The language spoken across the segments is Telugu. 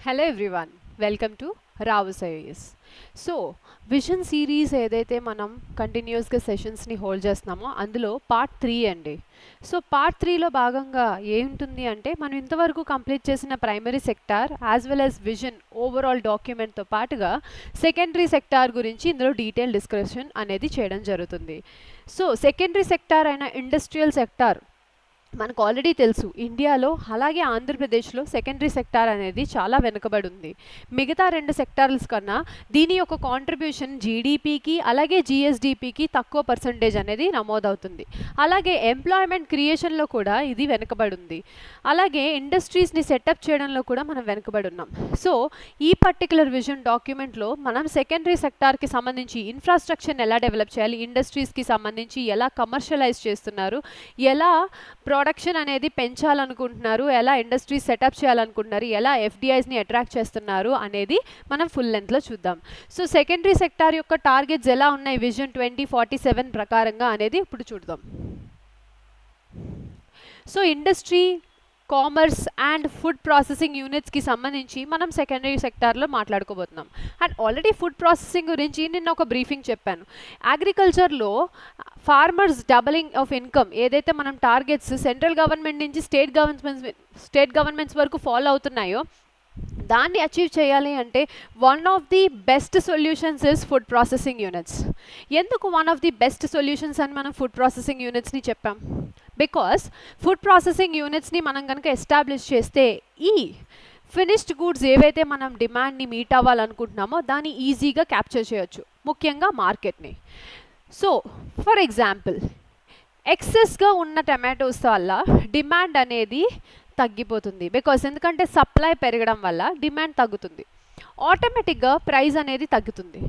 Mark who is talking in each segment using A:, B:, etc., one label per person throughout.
A: Hello everyone, welcome to Rao's IAS. So vision series ఏదైతే మనం కంటిన్యూస్గా సెషన్స్ని హోల్డ్ చేస్తున్నామో అందులో పార్ట్ 3 అండి. సో పార్ట్ 3లో భాగంగా ఏముంటుంది అంటే మనం ఇంతవరకు కంప్లీట్ చేసిన primary sector as well as vision overall డాక్యుమెంట్తో పాటుగా సెకండరీ సెక్టార్ గురించి ఇందులో డీటెయిల్ డిస్కషన్ అనేది చేయడం జరుగుతుంది. సో సెకండరీ సెక్టార్ అయిన ఇండస్ట్రియల్ సెక్టార్ మనకు ఆల్రెడీ తెలుసు, ఇండియాలో అలాగే ఆంధ్రప్రదేశ్లో సెకండరీ సెక్టార్ అనేది చాలా వెనుకబడి ఉంది. మిగతా రెండు సెక్టార్స్ కన్నా దీని యొక్క కాంట్రిబ్యూషన్ జీడిపికి అలాగే జిఎస్డిపికి తక్కువ పర్సంటేజ్ అనేది నమోదవుతుంది. అలాగే ఎంప్లాయ్మెంట్ క్రియేషన్లో కూడా ఇది వెనుకబడి ఉంది. అలాగే ఇండస్ట్రీస్ని సెటప్ చేయడంలో కూడా మనం వెనుకబడి ఉన్నాం. సో ఈ పర్టికులర్ విజన్ డాక్యుమెంట్లో మనం సెకండరీ సెక్టార్కి సంబంధించి ఇన్ఫ్రాస్ట్రక్చర్ని ఎలా డెవలప్ చేయాలి, ఇండస్ట్రీస్కి సంబంధించి ఎలా కమర్షియలైజ్ చేస్తున్నారు, ఎలా ప్రొడక్షన్ అనేది పెంచాలనుకుంటున్నారు, ఎలా ఇండస్ట్రీ సెటప్ చేయాలనుకుంటున్నారు, ఎలా ఎఫ్డిఐస్ని అట్రాక్ట్ చేస్తున్నారు అనేది మనం ఫుల్ లెంత్లో చూద్దాం. సో సెకండరీ సెక్టార్ యొక్క టార్గెట్స్ ఎలా ఉన్నాయి విజన్ 2047 ప్రకారంగా అనేది ఇప్పుడు చూద్దాం. So industry, commerce and food processing యూనిట్స్కి సంబంధించి మనం సెకండరీ సెక్టార్లో మాట్లాడుకోబోతున్నాం. అండ్ ఆల్రెడీ ఫుడ్ ప్రాసెసింగ్ గురించి నిన్న ఒక బ్రీఫింగ్ చెప్పాను. అగ్రికల్చర్లో ఫార్మర్స్ డబలింగ్ ఆఫ్ ఇన్కమ్ ఏదైతే మనం టార్గెట్స్ సెంట్రల్ గవర్నమెంట్ నుంచి స్టేట్ గవర్నమెంట్స్ వరకు ఫాలో అవుతున్నాయో దాన్ని అచీవ్ చేయాలి అంటే one of the best solutions is food processing units. ఎందుకు one of the best solutions అని మనం ఫుడ్ ప్రాసెసింగ్ యూనిట్స్ని చెప్పాం? బికాస్ ఫుడ్ ప్రాసెసింగ్ యూనిట్స్ని మనం కనుక ఎస్టాబ్లిష్ చేస్తే ఈ ఫినిష్డ్ గూడ్స్ ఏవైతే మనం డిమాండ్ని మీట్ అవ్వాలనుకుంటున్నామో దాన్ని ఈజీగా క్యాప్చర్ చేయొచ్చు, ముఖ్యంగా మార్కెట్ని. సో ఫర్ ఎగ్జాంపుల్, ఎక్సెస్గా ఉన్న టమాటోస్ వల్ల డిమాండ్ అనేది తగ్గిపోతుంది. బికాస్ ఎందుకంటే సప్లై పెరగడం వల్ల డిమాండ్ తగ్గుతుంది, ఆటోమేటిక్గా ప్రైస్ అనేది తగ్గుతుంది.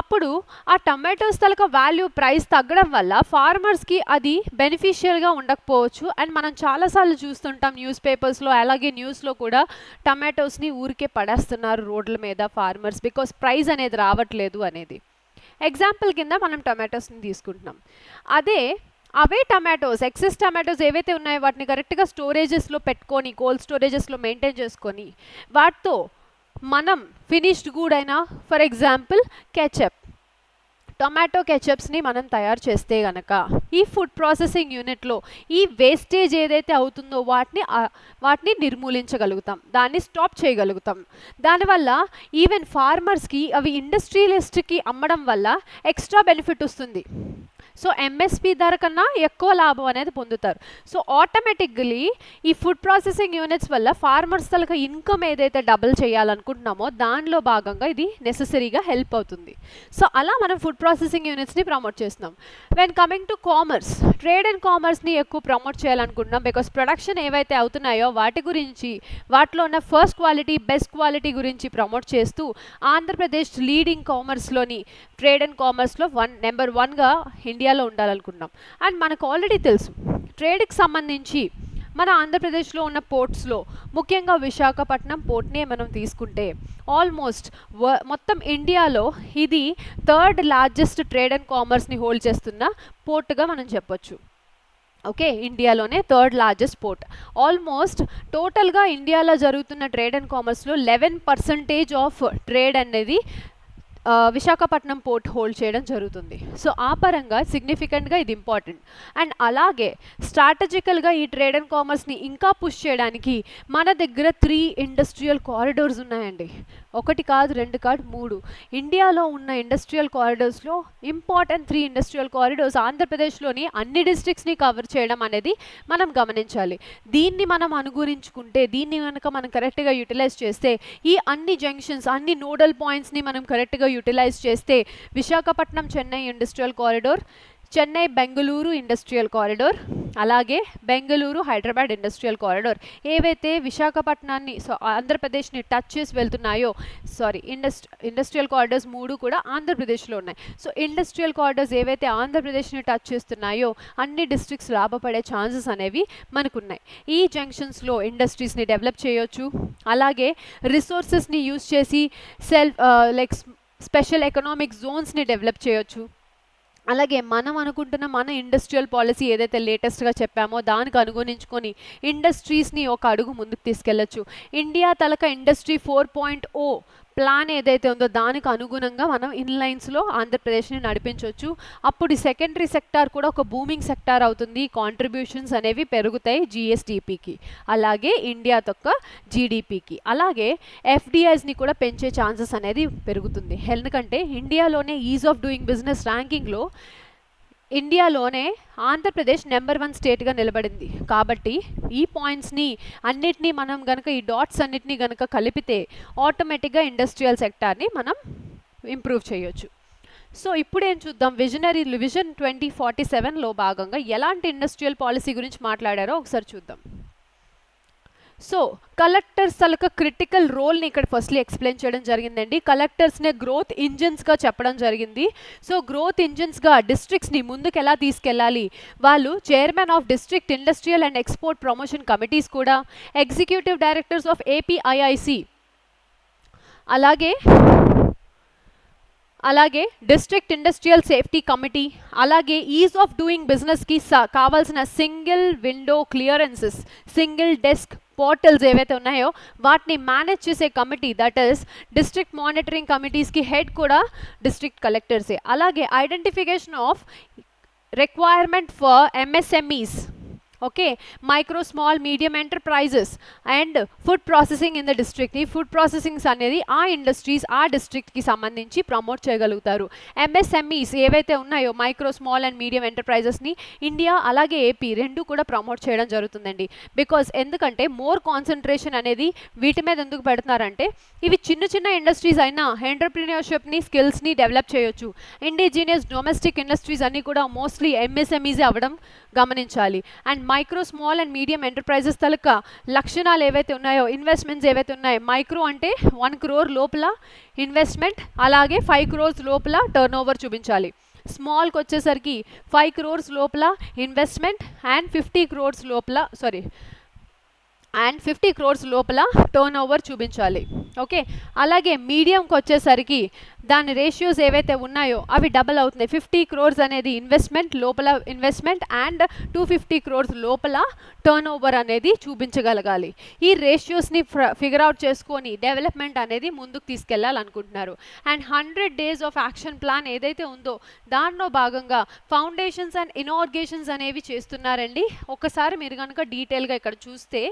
A: అప్పుడు ఆ టమాటోస్ తలక వాల్యూ ప్రైస్ తగ్గడం వల్ల ఫార్మర్స్కి అది బెనిఫిషియల్గా ఉండకపోవచ్చు. అండ్ మనం చాలాసార్లు చూస్తుంటాం న్యూస్ పేపర్స్లో అలాగే న్యూస్లో కూడా టమాటోస్ని ఊరికే పడేస్తున్నారు రోడ్ల మీద ఫార్మర్స్, బికాస్ ప్రైస్ అనేది రావట్లేదు అనేది. ఎగ్జాంపుల్ కింద మనం టమాటోస్ని తీసుకుంటున్నాం. అవే టమాటోస్, ఎక్సెస్ టమాటోస్ ఏవైతే ఉన్నాయో వాటిని కరెక్ట్గా స్టోరేజెస్లో పెట్టుకొని కోల్డ్ స్టోరేజెస్లో మెయింటైన్ చేసుకొని వాటితో మనం ఫినిష్డ్ గూడ్ అయినా ఫర్ ఎగ్జాంపుల్ కెచప్, టొమాటో కెచప్స్ని మనం తయారు చేస్తే కనుక ఈ ఫుడ్ ప్రాసెసింగ్ యూనిట్లో ఈ వేస్టేజ్ ఏదైతే అవుతుందో వాటిని నిర్మూలించగలుగుతాం, దాన్ని స్టాప్ చేయగలుగుతాం. దానివల్ల ఈవెన్ ఫార్మర్స్కి అవి ఇండస్ట్రియలిస్ట్కి అమ్మడం వల్ల ఎక్స్ట్రా బెనిఫిట్ వస్తుంది. సో ఎంఎస్పి ధర కన్నా ఎక్కువ లాభం అనేది పొందుతారు. సో ఆటోమేటిక్లీ ఈ ఫుడ్ ప్రాసెసింగ్ యూనిట్స్ వల్ల ఫార్మర్స్ తలక ఇన్కమ్ ఏదైతే డబుల్ చేయాలనుకుంటున్నామో దానిలో భాగంగా ఇది నెససరీగా హెల్ప్ అవుతుంది. సో అలా మనం ఫుడ్ ప్రాసెసింగ్ యూనిట్స్ని ప్రమోట్ చేస్తున్నాం. When coming to commerce, trade and కామర్స్ని ఎక్కువ ప్రమోట్ చేయాలనుకుంటున్నాం. బికాస్ ప్రొడక్షన్ ఏవైతే అవుతున్నాయో వాటి గురించి, వాటిలో ఉన్న ఫస్ట్ క్వాలిటీ బెస్ట్ క్వాలిటీ గురించి ప్రమోట్ చేస్తూ ఆంధ్రప్రదేశ్ లీడింగ్ కామర్స్లోని ట్రేడ్ అండ్ కామర్స్లో నెంబర్ 1గా ఇండియాలో ఉండాలనుకుంటున్నాం. అండ్ మనకు ఆల్రెడీ తెలుసు, ట్రేడ్కి సంబంధించి మన ఆంధ్రప్రదేశ్లో ఉన్న పోర్ట్స్లో ముఖ్యంగా విశాఖపట్నం పోర్ట్నే మనం తీసుకుంటే ఆల్మోస్ట్ మొత్తం ఇండియాలో ఇది 3rd లార్జెస్ట్ ట్రేడ్ అండ్ కామర్స్ని హోల్డ్ చేస్తున్న పోర్ట్గా మనం చెప్పొచ్చు. ఓకే, ఇండియాలోనే 3rd లార్జెస్ట్ పోర్ట్. ఆల్మోస్ట్ టోటల్గా ఇండియాలో జరుగుతున్న ట్రేడ్ అండ్ కామర్స్లో 11% ఆఫ్ ట్రేడ్ అనేది విశాఖపట్నం పోర్ట్ హోల్డ్ చేయడం జరుగుతుంది. సో ఆ పరంగా సిగ్నిఫికెంట్గా ఇది ఇంపార్టెంట్. అండ్ అలాగే స్ట్రాటజికల్గా ఈ ట్రేడ్ అండ్ కామర్స్ని ఇంకా పుష్ చేయడానికి మన దగ్గర 3 ఇండస్ట్రియల్ కారిడోర్స్ ఉన్నాయండి. 1 కాదు, 2 కాదు, 3. ఇండియాలో ఉన్న ఇండస్ట్రియల్ కారిడోర్స్లో ఇంపార్టెంట్ 3 ఇండస్ట్రియల్ కారిడోర్స్ ఆంధ్రప్రదేశ్లోని అన్ని డిస్ట్రిక్ట్స్ని కవర్ చేయడం అనేది మనం గమనించాలి. దీన్ని మనం అనుగురించుకుంటే, దీన్ని కనుక మనం కరెక్ట్గా యూటిలైజ్ చేస్తే, ఈ అన్ని జంక్షన్స్, అన్ని నోడల్ పాయింట్స్ని మనం కరెక్ట్గా యూటిలైజ్ చేస్తే Visakhapatnam Chennai industrial corridor, Chennai Bengaluru industrial corridor, అలాగే బెంగళూరు హైదరాబాద్ ఇండస్ట్రియల్ కారిడోర్ ఏవైతే విశాఖపట్నాన్ని ఆంధ్రప్రదేశ్ని టచ్ చేసి వెళ్తున్నాయో, ఇండస్ట్రియల్ కారిడోర్స్ 3 కూడా ఆంధ్రప్రదేశ్లో ఉన్నాయి. సో ఇండస్ట్రియల్ కారిడోర్స్ ఏవైతే ఆంధ్రప్రదేశ్ని టచ్ చేస్తున్నాయో అన్ని డిస్ట్రిక్ట్స్ లాభపడే ఛాన్సెస్ అనేవి మనకున్నాయి. ఈ జంక్షన్స్లో ఇండస్ట్రీస్ని డెవలప్ చేయొచ్చు. అలాగే రిసోర్సెస్ని యూజ్ చేసి స్పెషల్ ఎకనామిక్ జోన్స్ని డెవలప్ చేయొచ్చు. అలాగే మనం అనుకుంటున్న మన ఇండస్ట్రియల్ పాలసీ ఏదైతే లేటెస్ట్గా చెప్పామో దానికి అనుగుణించుకొని ఇండస్ట్రీస్ని ఒక అడుగు ముందుకు తీసుకెళ్లొచ్చు. ఇండియా తలక ఇండస్ట్రీ 4.0 ప్లాన్ ఏదైతే ఉందో దానికి అనుగుణంగా మనం ఇన్లైన్స్లో ఆంధ్రప్రదేశ్ని నడిపించవచ్చు. అప్పుడు సెకండరీ సెక్టార్ కూడా ఒక బూమింగ్ సెక్టార్ అవుతుంది. కాంట్రిబ్యూషన్స్ అనేవి పెరుగుతాయి జిఎస్డిపికి, అలాగే ఇండియా తొక్క జీడిపికి. అలాగే ఎఫ్డిఐస్ని కూడా పెంచే ఛాన్సెస్ అనేది పెరుగుతుంది. ఎందుకంటే ఇండియాలోనే ఈజ్ ఆఫ్ డూయింగ్ బిజినెస్ ర్యాంకింగ్లో ఇండియాలోనే ఆంధ్రప్రదేశ్ నెంబర్ 1 స్టేట్గా నిలబడింది. కాబట్టి ఈ పాయింట్స్ని అన్నిటినీ మనం గనక ఈ డాట్స్ అన్నిటినీ గనక కలిపితే ఆటోమేటిక్గా ఇండస్ట్రియల్ సెక్టార్ని మనం ఇంప్రూవ్ చేయొచ్చు. సో ఇప్పుడు ఏం చూద్దాం, విజన్ 2047లో భాగంగా ఎలాంటి ఇండస్ట్రియల్ పాలసీ గురించి మాట్లాడారో ఒకసారి చూద్దాం. సో కలెక్టర్స్ తలక క్రిటికల్ రోల్ని ఇక్కడ ఫస్ట్లీ ఎక్స్ప్లెయిన్ చేయడం జరిగిందండి. కలెక్టర్స్నే గ్రోత్ ఇంజిన్స్గా చెప్పడం జరిగింది. సో గ్రోత్ ఇంజిన్స్గా డిస్ట్రిక్ట్స్ని ముందుకు ఎలా తీసుకెళ్ళాలి, వాళ్ళు chairman of district industrial and export promotion committees కూడా, ఎగ్జిక్యూటివ్ డైరెక్టర్స్ ఆఫ్ ఏపీఐఐసి, అలాగే డిస్ట్రిక్ట్ ఇండస్ట్రియల్ సేఫ్టీ కమిటీ, అలాగే ఈజ్ ఆఫ్ డూయింగ్ బిజినెస్కి కావాల్సిన single window clearances, single desk portals ఏవైతే ఉన్నాయో వాటిని మేనేజ్ చేసే committee, that is district monitoring కమిటీస్కి హెడ్ కూడా డిస్ట్రిక్ట్ కలెక్టర్సే. అలాగే identification of requirement for MSMEs, okay, micro small medium enterprises and food processing in the district. ఈ ఫుడ్ ప్రాసెసింగ్స్ అనేది ఆ ఇండస్ట్రీస్ ఆ డిస్ట్రిక్ట్కి సంబంధించి ప్రమోట్ చేయగలుగుతారు. ఎంఎస్ఎంఈస్ ఏవైతే ఉన్నాయో మైక్రో స్మాల్ అండ్ మీడియం ఎంటర్ప్రైజెస్ని ఇండియా అలాగే ఏపీ రెండు కూడా ప్రమోట్ చేయడం జరుగుతుందండి. బికాజ్ ఎందుకంటే మోర్ కాన్సన్ట్రేషన్ అనేది వీటి మీద ఎందుకు పెడుతున్నారంటే ఇవి చిన్న చిన్న ఇండస్ట్రీస్ అయినా ఎంటర్ప్రీనియర్షిప్ని స్కిల్స్ని డెవలప్ చేయొచ్చు. ఇండిజినియస్ డొమెస్టిక్ ఇండస్ట్రీస్ అన్నీ కూడా మోస్ట్లీ ఎంఎస్ఎంఈసే అవ్వడం గమనించాలి. And micro small and medium enterprises తలక లక్షణాలు ఏవైతే ఉన్నాయో, ఇన్వెస్ట్మెంట్స్ ఏవైతే ఉన్నాయో, మైక్రో అంటే 1 crore లోపల ఇన్వెస్ట్మెంట్, అలాగే 5 crores లోపల టర్న్ ఓవర్ చూపించాలి. స్మాల్కి వచ్చేసరికి 5 crores లోపల ఇన్వెస్ట్మెంట్ అండ్ 50 crores లోపల టర్న్ ఓవర్ చూపించాలి. ఓకే, అలాగే మీడియంకి వచ్చేసరికి దాని రేషియోస్ ఏవైతే ఉన్నాయో అవి డబల్ అవుతున్నాయి. 50 crores అనేది లోపల ఇన్వెస్ట్మెంట్ అండ్ 250 crores లోపల టర్న్ ఓవర్ అనేది చూపించగలగాలి. ఈ రేషియోస్ని ఫిగర్ అవుట్ చేసుకొని డెవలప్మెంట్ అనేది ముందుకు తీసుకెళ్లాలనుకుంటున్నారు. And 100 days of action plan ఏదైతే ఉందో దానిలో భాగంగా ఫౌండేషన్స్ అండ్ ఇనార్గేషన్స్ అనేవి చేస్తున్నారండి. ఒకసారి మీరు కనుక డీటెయిల్గా ఇక్కడ చూస్తే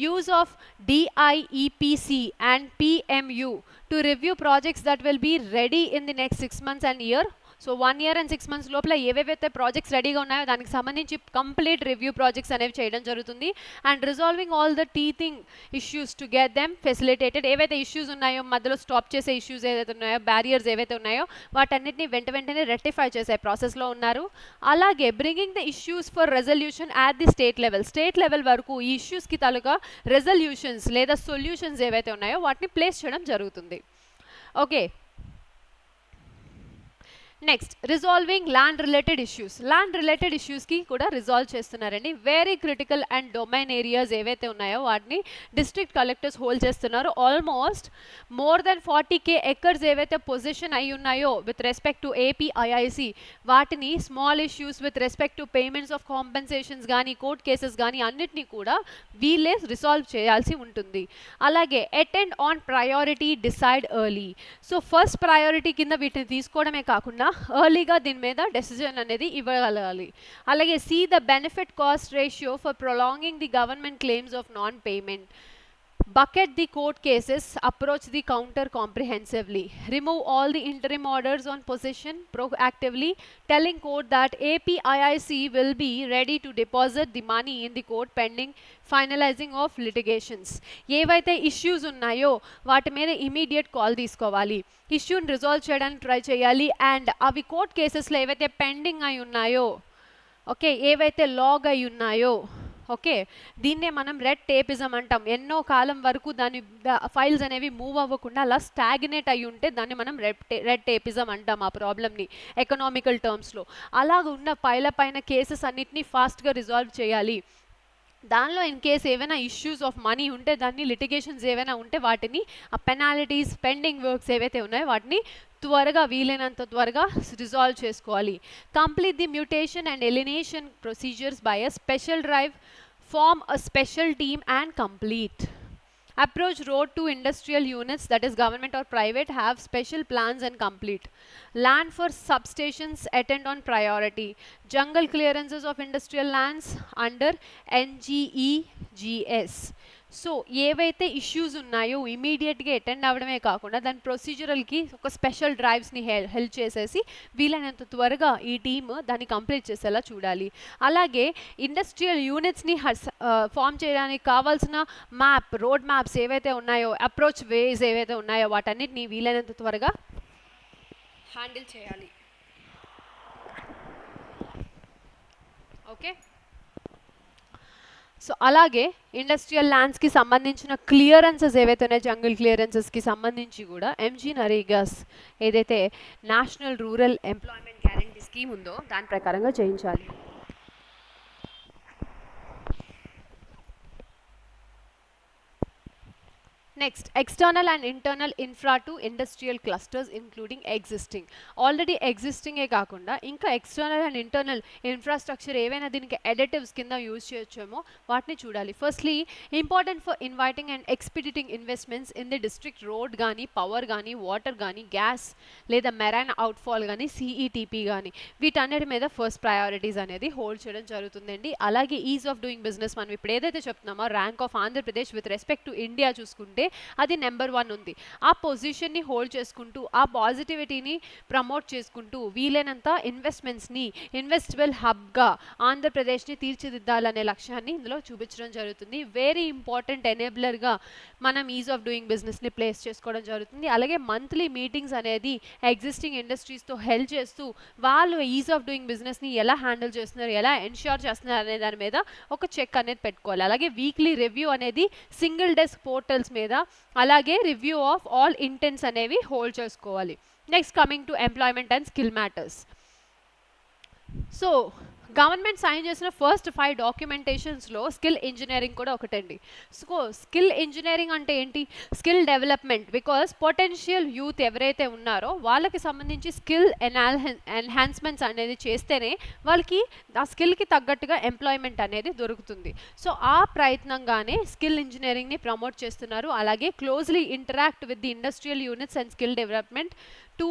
A: use of DIEPC and PMU to review projects that will be ready in the next 6 months and year. So 1 year and 6 months లోపల ఏవేవైతే ప్రాజెక్ట్స్ రెడీగా ఉన్నాయో దానికి సంబంధించి కంప్లీట్ రివ్యూ ప్రాజెక్ట్స్ అనేవి చేయడం జరుగుతుంది. And resolving all the teething issues to get them facilitated. ఏవైతే ఇష్యూస్ ఉన్నాయో, మధ్యలో స్టాప్ చేసే ఇష్యూస్ ఏవైతే ఉన్నాయో, బ్యారియర్స్ ఏవైతే ఉన్నాయో వాటన్నిటిని వెంటనే రెక్టిఫై చేసే ప్రాసెస్లో ఉన్నారు. అలాగే bringing the issues for resolution at the state level వరకు ఈ ఇష్యూస్కి తాలూకా రెజల్యూషన్స్ లేదా సొల్యూషన్స్ ఏవైతే ఉన్నాయో వాటిని ప్లేస్ చేయడం జరుగుతుంది. Okay, next resolving land related ఇష్యూస్కి కూడా రిజాల్వ్ చేస్తున్నారండి. Very critical and domain areas ఏవైతే ఉన్నాయో వాటిని డిస్ట్రిక్ట్ కలెక్టర్స్ హోల్డ్ చేస్తున్నారు. ఆల్మోస్ట్ మోర్ దెన్ 40,000 acres ఏవైతే పొజిషన్ అయి ఉన్నాయో విత్ రెస్పెక్ట్ టు ఏపీఐఐసి వాటిని small issues with respect to payments of compensations కానీ కోర్ట్ కేసెస్ కానీ అన్నిటినీ కూడా వీళ్ళే రిసాల్వ్ చేయాల్సి ఉంటుంది. అలాగే attend on priority, decide early. So first priority కింద వీటిని తీసుకోవడమే కాకుండా ఎర్లీగా దీని మీద డెసిజన్ అనేది ఇవ్వగలగాలి. అలాగే see the benefit cost ratio for prolonging the government claims of non payment, bucket the court cases, approach the counter comprehensively, remove all the interim orders on possession proactively, telling court that APIIC will be ready to deposit the money in the court pending finalizing of litigations. ఏవైతే ఇష్యూస్ ఉన్నాయో వాటి మీద ఇమీడియట్ కాల్ తీసుకోవాలి, ఇష్యూని రిజాల్వ్ చేయడానికి ట్రై చేయాలి. అండ్ అవి కోర్ట్ కేసెస్లో ఏవైతే పెండింగ్ అయి ఉన్నాయో, ఓకే, ఏవైతే లాగ్ అయి ఉన్నాయో, ఓకే, దీన్నే మనం రెడ్ టేపిజం అంటాం. ఎన్నో కాలం వరకు దాని ఫైల్స్ అనేవి మూవ్ అవ్వకుండా అలా స్టాగ్నేట్ అయి ఉంటే దాన్ని మనం రెడ్ టేపిజం అంటాం ఆ ప్రాబ్లమ్ని ఎకనామికల్ టర్మ్స్లో. అలాగ ఉన్న పైన కేసెస్ అన్నిటినీ ఫాస్ట్గా రిజాల్వ్ చేయాలి. దానిలో ఇన్ కేస్ ఏవైనా ఇష్యూస్ ఆఫ్ మనీ ఉంటే దాన్ని లిటిగేషన్స్ ఏవైనా ఉంటే వాటిని ఆ పెనాలిటీస్ పెండింగ్ వర్క్స్ ఏవైతే ఉన్నాయో వాటిని త్వరగా వీలైనంత త్వరగా రిజాల్వ్ చేసుకోవాలి. Complete the mutation and alienation procedures by a special drive, form a special team and complete. Approach road to industrial units, that is government or private, have special plans and complete. Land for substations attend on priority. Jungle clearances of industrial lands under NGEGS. So ఏవైతే ఇష్యూస్ ఉన్నాయో ఇమీడియట్గా అటెండ్ అవ్వడమే కాకుండా దాని ప్రొసీజరల్కి ఒక స్పెషల్ డ్రైవ్స్ని హెల్ప్ చేసేసి వీలైనంత త్వరగా ఈ టీమ్ దాన్ని కంప్లీట్ చేసేలా చూడాలి. అలాగే ఇండస్ట్రియల్ యూనిట్స్ని ఫామ్ చేయడానికి కావాల్సిన రోడ్ మ్యాప్స్ ఏవైతే ఉన్నాయో, అప్రోచ్ వేస్ ఏవైతే ఉన్నాయో వాటన్నిటిని వీలైనంత త్వరగా హ్యాండిల్ చేయాలి. ఓకే, సో అలాగే ఇండస్ట్రియల్ ల్యాండ్స్కి సంబంధించిన క్లియరెన్సెస్ ఏవైతే ఉన్నాయో జంగిల్ క్లియరెన్సెస్కి సంబంధించి కూడా ఎంజీ నరేగాస్ ఏదైతే national rural employment guarantee scheme ఉందో దాని ప్రకారంగా చేయించాలి. Next, external and internal infra to industrial clusters including existing. Already ఎగ్జిస్టింగే కాకుండా ఇంకా ఎక్స్టర్నల్ అండ్ ఇంటర్నల్ ఇన్ఫ్రాస్ట్రక్చర్ ఏవైనా దీనికి ఎడిటివ్స్ కింద యూజ్ చేయొచ్చేమో వాటిని చూడాలి. Firstly important for inviting and expediting investments in the district road కానీ, పవర్ కానీ, వాటర్ కానీ, గ్యాస్ లేదా మెరైన్ అవుట్ఫాల్ కానీ, సిఈటిపి కానీ వీటన్నిటి మీద ఫస్ట్ ప్రయారిటీస్ అనేది హోల్డ్ చేయడం జరుగుతుందండి. అలాగే ఈజ్ ఆఫ్ డూయింగ్ బిజినెస్ మనం ఇప్పుడు ఏదైతే చెప్తున్నామో rank of Andhra Pradesh with respect to India చూసుకుంటే అది నెంబర్ 1 ఉంది. ఆ పొజిషన్ని హోల్డ్ చేసుకుంటూ ఆ పాజిటివిటీని ప్రమోట్ చేసుకుంటూ వీలైనంత ఇన్వెస్ట్మెంట్స్ని ఇన్వెస్టబుల్ హబ్గా ఆంధ్రప్రదేశ్ని తీర్చిదిద్దాలనే లక్ష్యాన్ని ఇందులో చూపించడం జరుగుతుంది. వెరీ ఇంపార్టెంట్ ఎనేబులర్గా మనం ఈజ్ ఆఫ్ డూయింగ్ బిజినెస్ని ప్లేస్ చేసుకోవడం జరుగుతుంది. అలాగే మంత్లీ మీటింగ్స్ అనేది ఎగ్జిస్టింగ్ ఇండస్ట్రీస్తో హెల్ప్ చేస్తూ వాళ్ళు ఈజ్ ఆఫ్ డూయింగ్ బిజినెస్ని ఎలా హ్యాండిల్ చేస్తున్నారు, ఎలా ఎన్ష్యూర్ చేస్తున్నారు అనే దాని మీద ఒక చెక్ అనేది పెట్టుకోవాలి. అలాగే వీక్లీ రివ్యూ అనేది సింగిల్ డెస్క్ పోర్టల్స్ మీద, అలాగే రివ్యూ ఆఫ్ ఆల్ ఇంటెంట్స్ అనేవి హోల్డ్ చేసుకోవాలి. Next, coming to employment and skill matters. So government sign చేసిన ఫస్ట్ 5 డాక్యుమెంటేషన్స్లో స్కిల్ ఇంజనీరింగ్ కూడా ఒకటండి. సో స్కిల్ ఇంజనీరింగ్ అంటే ఏంటి? Skill development. Because potential youth ఎవరైతే ఉన్నారో వాళ్ళకి సంబంధించి స్కిల్ ఎన్హాన్స్మెంట్స్ అనేది చేస్తేనే వాళ్ళకి ఆ స్కిల్కి తగ్గట్టుగా ఎంప్లాయ్మెంట్ అనేది దొరుకుతుంది. సో ఆ ప్రయత్నంగానే స్కిల్ ఇంజనీరింగ్ని ప్రమోట్ చేస్తున్నారు. అలాగే closely interact with the industrial units and skill development to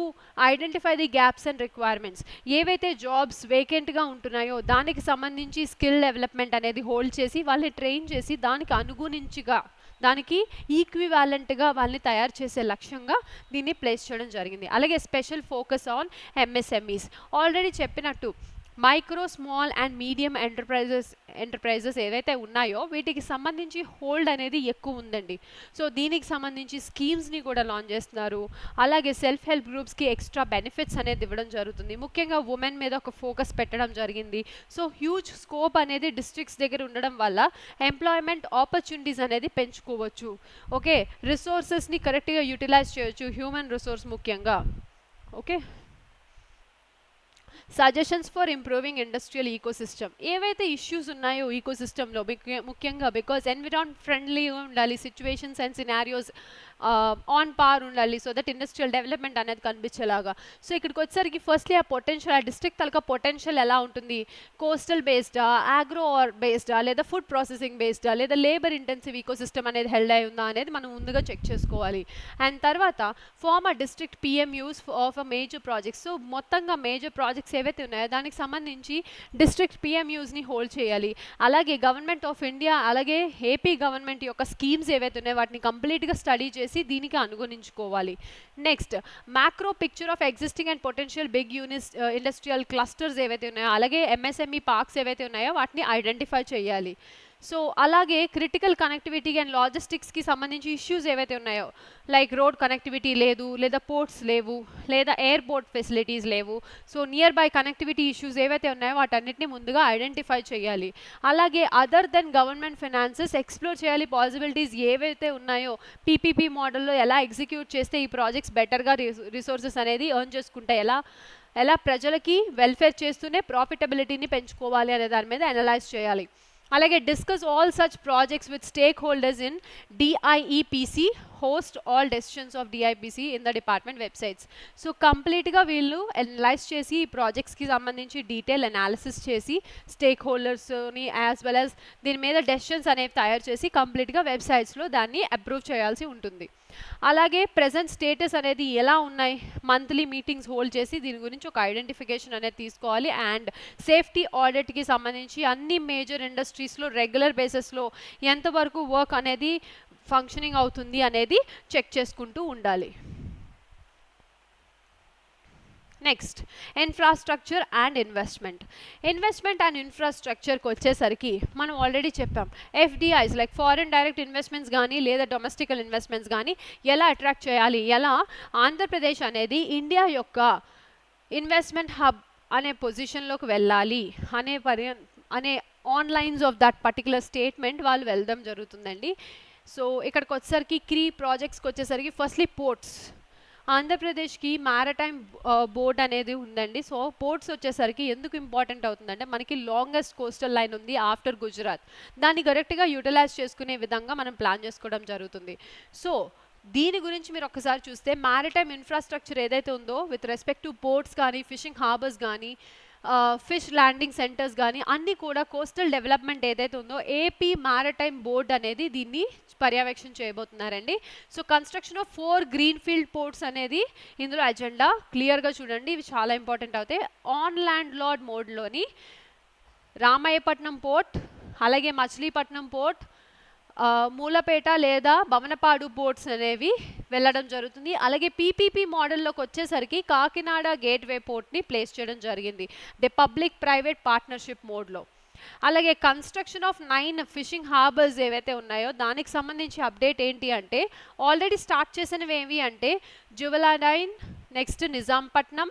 A: identify the gaps and requirements. ఏవైతే జాబ్స్ వేకెంట్గా ఉంటున్నాయో దానికి సంబంధించి స్కిల్ డెవలప్మెంట్ అనేది హోల్డ్ చేసి వాళ్ళని ట్రైన్ చేసి దానికి అనుగుణించిగా దానికి ఈక్వివాలెంట్గా వాళ్ళని తయారు చేసే లక్ష్యంగా దీన్ని ప్లేస్ చేయడం జరిగింది. అలాగే special focus on MSMEs. Already చెప్పినట్టు micro, small and medium enterprises ఏవైతే ఉన్నాయో వీటికి సంబంధించి హోల్డ్ అనేది ఎక్కువ ఉందండి. సో దీనికి సంబంధించి స్కీమ్స్ని కూడా లాంచ్ చేస్తున్నారు. అలాగే సెల్ఫ్ హెల్ప్ గ్రూప్స్కి ఎక్స్ట్రా బెనిఫిట్స్ అనేది ఇవ్వడం జరుగుతుంది. ముఖ్యంగా ఉమెన్ మీద ఒక ఫోకస్ పెట్టడం జరిగింది. సో హ్యూజ్ స్కోప్ అనేది డిస్ట్రిక్ట్స్ దగ్గర ఉండడం వల్ల ఎంప్లాయ్మెంట్ ఆపర్చునిటీస్ అనేది పెంచుకోవచ్చు. ఓకే, రిసోర్సెస్ని కరెక్ట్గా యూటిలైజ్ చేయొచ్చు, హ్యూమన్ రిసోర్స్ ముఖ్యంగా. Okay, suggestions for improving industrial ecosystem. ఏవైతే ఇష్యూస్ ఉన్నాయో ఈకోసిస్టంలో ముఖ్యంగా బికాజ్ ఎన్విరాన్మెంట్ ఫ్రెండ్లీగా ఉండాలి, situations and scenarios on par ఉండాలి, సో దట్ ఇండస్ట్రియల్ డెవలప్మెంట్ అనేది కనిపించేలాగా. సో ఇక్కడికి వచ్చేసరికి ఫస్ట్లీ ఆ పొటెన్షియల్, ఆ డిస్ట్రిక్ట్ తలక పొటెన్షియల్ ఎలా ఉంటుంది, కోస్టల్ బేస్డా, ఆగ్రో బేస్డా, లేదా ఫుడ్ ప్రాసెసింగ్ బేస్డా, లేదా లేబర్ ఇంటెన్సివ్ ఈకోసిస్టమ్ అనేది హెల్డ్ అయి ఉందా అనేది మనం ముందుగా చెక్ చేసుకోవాలి. అండ్ తర్వాత form a district PMUs of a major projects. సో మొత్తంగా మేజర్ ప్రాజెక్ట్స్ ఏవైతే ఉన్నాయో దానికి సంబంధించి డిస్ట్రిక్ట్ పిఎంయూస్ని హోల్డ్ చేయాలి. అలాగే గవర్నమెంట్ ఆఫ్ ఇండియా అలాగే ఏపీ గవర్నమెంట్ యొక్క స్కీమ్స్ ఏవైతే ఉన్నాయో వాటిని కంప్లీట్గా స్టడీ చేసి దీనికి అనుగుణించుకోవాలి. Next, macro picture of existing and potential big industrial clusters ఏవైతే ఉన్నాయో అలాగే ఎంఎస్ఎంఈ పార్క్స్ ఏవైతే ఉన్నాయో వాటిని ఐడెంటిఫై చేయాలి. సో అలాగే క్రిటికల్ కనెక్టివిటీ అండ్ లాజిస్టిక్స్కి సంబంధించి ఇష్యూస్ ఏవైతే ఉన్నాయో లైక్ రోడ్ కనెక్టివిటీ లేదు, లేదా పోర్ట్స్ లేవు, లేదా ఎయిర్పోర్ట్ ఫెసిలిటీస్ లేవు. So nearby connectivity issues ఏవైతే ఉన్నాయో వాటన్నిటిని ముందుగా ఐడెంటిఫై చేయాలి. అలాగే other than government finances explore చేయాలి పాసిబిలిటీస్ ఏవైతే ఉన్నాయో పీపీపీ మోడల్లో ఎలా ఎగ్జిక్యూట్ చేస్తే ఈ ప్రాజెక్ట్స్ బెటర్గా రిసోర్సెస్ అనేది ఎర్న్ చేసుకుంటాయి, ఎలా ప్రజలకి వెల్ఫేర్ చేస్తూనే ప్రాఫిటబిలిటీని పెంచుకోవాలి అనే దాని మీద అనలైజ్ చేయాలి. అలాగే discuss all such projects with stakeholders in DIEPC, host all decisions of DIPC in the department websites. సో కంప్లీట్గా వీళ్ళు అనలైజ్ చేసి ఈ ప్రాజెక్ట్స్కి సంబంధించి డీటెయిల్ అనాలిసిస్ చేసి స్టేక్ హోల్డర్స్ని యాజ్ వెల్ యాజ్ దీని మీద డెసిషన్స్ అనేవి తయారు చేసి కంప్లీట్గా వెబ్సైట్స్లో దాన్ని అప్రూవ్ చేయాల్సి ఉంటుంది. అలాగే ప్రజెంట్ స్టేటస్ అనేది ఎలా ఉన్నాయి, మంత్లీ మీటింగ్స్ హోల్డ్ చేసి దీని గురించి ఒక ఐడెంటిఫికేషన్ అనేది తీసుకోవాలి. అండ్ సేఫ్టీ ఆడిట్కి సంబంధించి అన్ని మేజర్ ఇండస్ట్రీస్లో రెగ్యులర్ బేసిస్లో ఎంతవరకు వర్క్ అనేది ఫంక్షనింగ్ అవుతుంది అనేది చెక్ చేసుకుంటూ ఉండాలి. Next infrastructure and investment. Investment and ఇన్ఫ్రాస్ట్రక్చర్కి వచ్చేసరికి మనం ఆల్రెడీ చెప్పాం, FDIs like foreign direct investments కానీ లేదా డొమెస్టికల్ ఇన్వెస్ట్మెంట్స్ కానీ ఎలా అట్రాక్ట్ చేయాలి, ఎలా ఆంధ్రప్రదేశ్ అనేది ఇండియా యొక్క ఇన్వెస్ట్మెంట్ హబ్ అనే పొజిషన్లోకి వెళ్ళాలి అనే onlines of that particular statement వాళ్ళు వెళ్ళడం జరుగుతుందండి. సో ఇక్కడికి వచ్చేసరికి కీ ప్రాజెక్ట్స్కి వచ్చేసరికి ఫస్ట్లీ పోర్ట్స్. ఆంధ్రప్రదేశ్కి మ్యారటైమ్ బోర్డ్ అనేది ఉందండి. సో పోర్ట్స్ వచ్చేసరికి ఎందుకు ఇంపార్టెంట్ అవుతుందంటే మనకి లాంగెస్ట్ కోస్టల్ లైన్ ఉంది ఆఫ్టర్ గుజరాత్. దాన్ని కరెక్ట్గా యూటిలైజ్ చేసుకునే విధంగా మనం ప్లాన్ చేసుకోవడం జరుగుతుంది. సో దీని గురించి మీరు ఒకసారి చూస్తే మ్యారిటైమ్ ఇన్ఫ్రాస్ట్రక్చర్ ఏదైతే ఉందో విత్ రెస్పెక్ట్ టు పోర్ట్స్ కానీ ఫిషింగ్ హార్బర్స్ కానీ ఫిష్ ల్యాండింగ్ సెంటర్స్ కానీ అన్నీ కూడా కోస్టల్ డెవలప్మెంట్ ఏదైతే ఉందో ఏపీ మ్యారిటైమ్ బోర్డ్ అనేది దీన్ని పర్యవేక్షణ చేయబోతున్నారండి. So construction of 4 greenfield ports అనేది ఇందులో అజెండా. క్లియర్గా చూడండి, ఇవి చాలా ఇంపార్టెంట్ అవుతాయి. ఆన్ ల్యాండ్ లార్డ్ మోడ్లోని రామాయపట్నం పోర్ట్, అలాగే మచిలీపట్నం పోర్ట్, మూలపేట లేదా భవనపాడు పోర్ట్స్ అనేవి వెళ్ళడం జరుగుతుంది. అలాగే పీపీపీ మోడల్లోకి వచ్చేసరికి కాకినాడ గేట్వే పోర్ట్ని ప్లేస్ చేయడం జరిగింది ది పబ్లిక్ ప్రైవేట్ పార్ట్నర్షిప్ మోడ్లో. అలాగే కన్స్ట్రక్షన్ ఆఫ్ 9 ఫిషింగ్ హార్బర్స్ ఏవైతే ఉన్నాయో దానికి సంబంధించి అప్డేట్ ఏంటి అంటే ఆల్రెడీ స్టార్ట్ చేసినవి ఏవి అంటే జువెలైన్, next Nizampatnam,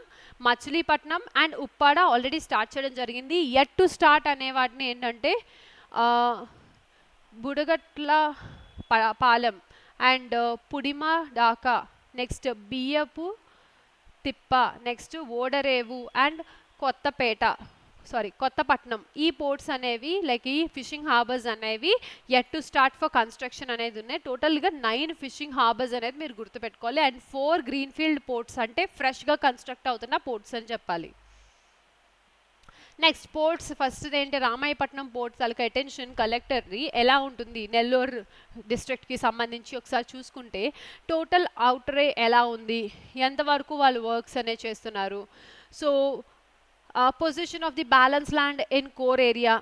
A: Machilipatnam and Uppada already start చేయడం జరిగింది. యట్ టు స్టార్ట్ అనే వాటిని ఏంటంటే Budagatlapalem and Pudimadaka, next Biyyapu Tippa, next ఓడరేవు అండ్ కొత్తపట్నం. ఈ పోర్ట్స్ అనేవి లైక్ ఈ ఫిషింగ్ హార్బర్స్ అనేవి at to start for construction అనేది ఉన్నాయి. టోటల్గా 9 ఫిషింగ్ హార్బర్స్ అనేది మీరు గుర్తుపెట్టుకోవాలి. అండ్ 4 గ్రీన్ఫీల్డ్ పోర్ట్స్ అంటే ఫ్రెష్గా కన్స్ట్రక్ట్ అవుతున్న పోర్ట్స్ అని చెప్పాలి. నెక్స్ట్ పోర్ట్స్ ఫస్ట్ ఏంటి, రామాయపట్నం పోర్ట్ తాలూకా అటెన్షన్ కలెక్టర్ది ఎలా ఉంటుంది నెల్లూరు డిస్ట్రిక్ట్కి సంబంధించి ఒకసారి చూసుకుంటే టోటల్ అవుటరే ఎలా ఉంది, ఎంతవరకు వాళ్ళు వర్క్స్ అనేవి చేస్తున్నారు. So position of the balance land in core area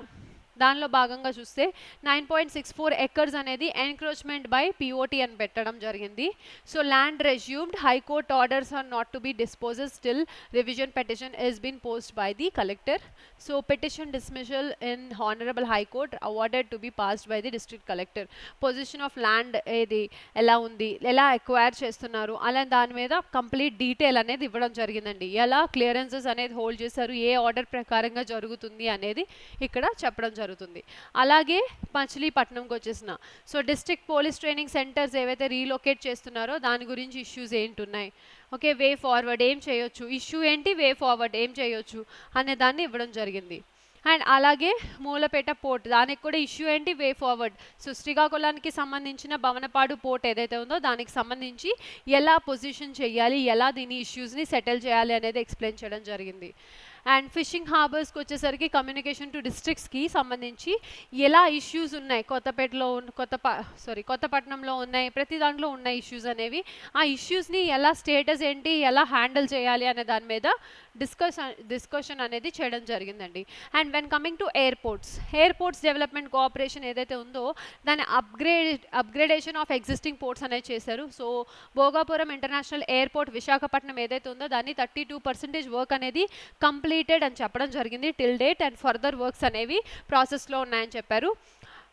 A: దానిలో భాగంగా చూస్తే 9.64 ఎకర్స్ అనేది ఎన్క్రోచ్మెంట్ బై పిఓటి అని పెట్టడం జరిగింది. So land resumed, high court orders are not to be disposed still revision petition is been post by the collector. So petition dismissal in honourable high court awarded to be passed by the district collector. Position of land ఏది ఎలా ఉంది, ఎలా ఎక్వైర్ చేస్తున్నారు అలా దాని మీద కంప్లీట్ డీటెయిల్ అనేది ఇవ్వడం జరిగిందండి. ఎలా క్లియరెన్సెస్ అనేది హోల్డ్ చేశారు, ఏ ఆర్డర్ ప్రకారంగా జరుగుతుంది అనేది ఇక్కడ చెప్పడం జరుగుతుంది. అలాగే మచిలీపట్నంకి వచ్చేసిన so district police training centres ఏవైతే రీలొకేట్ చేస్తున్నారో దాని గురించి ఇష్యూస్ ఏంటున్నాయి, ఓకే వే ఫార్వర్డ్ ఏం చేయొచ్చు, ఇష్యూ ఏంటి, వే ఫార్వర్డ్ ఏం చేయొచ్చు అనే దాన్ని ఇవ్వడం జరిగింది. అండ్ అలాగే మూలపేట పోర్ట్ దానికి కూడా ఇష్యూ ఏంటి, వే ఫార్వర్డ్. సో శ్రీకాకుళానికి సంబంధించిన భవనపాడు పోర్ట్ ఏదైతే ఉందో దానికి సంబంధించి ఎలా పొజిషన్ చేయాలి, ఎలా దీని ఇష్యూస్ని సెటిల్ చేయాలి అనేది ఎక్స్ప్లెయిన్ చేయడం జరిగింది. అండ్ ఫిషింగ్ హార్బర్స్కి వచ్చేసరికి కమ్యూనికేషన్ టు డిస్ట్రిక్ట్స్కి సంబంధించి ఎలా ఇష్యూస్ ఉన్నాయి, కొత్తపట్నంలో ఉన్నాయి, ప్రతి దాంట్లో ఉన్న ఇష్యూస్ అనేవి ఆ ఇష్యూస్ని ఎలా స్టేటస్ ఏంటి ఎలా హ్యాండిల్ చేయాలి అనే దాని మీద డిస్కషన్ అనేది చేయడం జరిగిందండి. And when coming to airports development cooperation ఏదైతే ఉందో దాని అప్గ్రేడేషన్ ఆఫ్ ఎగ్జిస్టింగ్ పోర్ట్స్ అనేది చేశారు. So Bhogapuram international airport Visakhapatnam ఏదైతే ఉందో దాన్ని 32% వర్క్ అనేది కంప్లీటెడ్ అని చెప్పడం జరిగింది till date. And further works అనేవి ప్రాసెస్లో ఉన్నాయని చెప్పారు.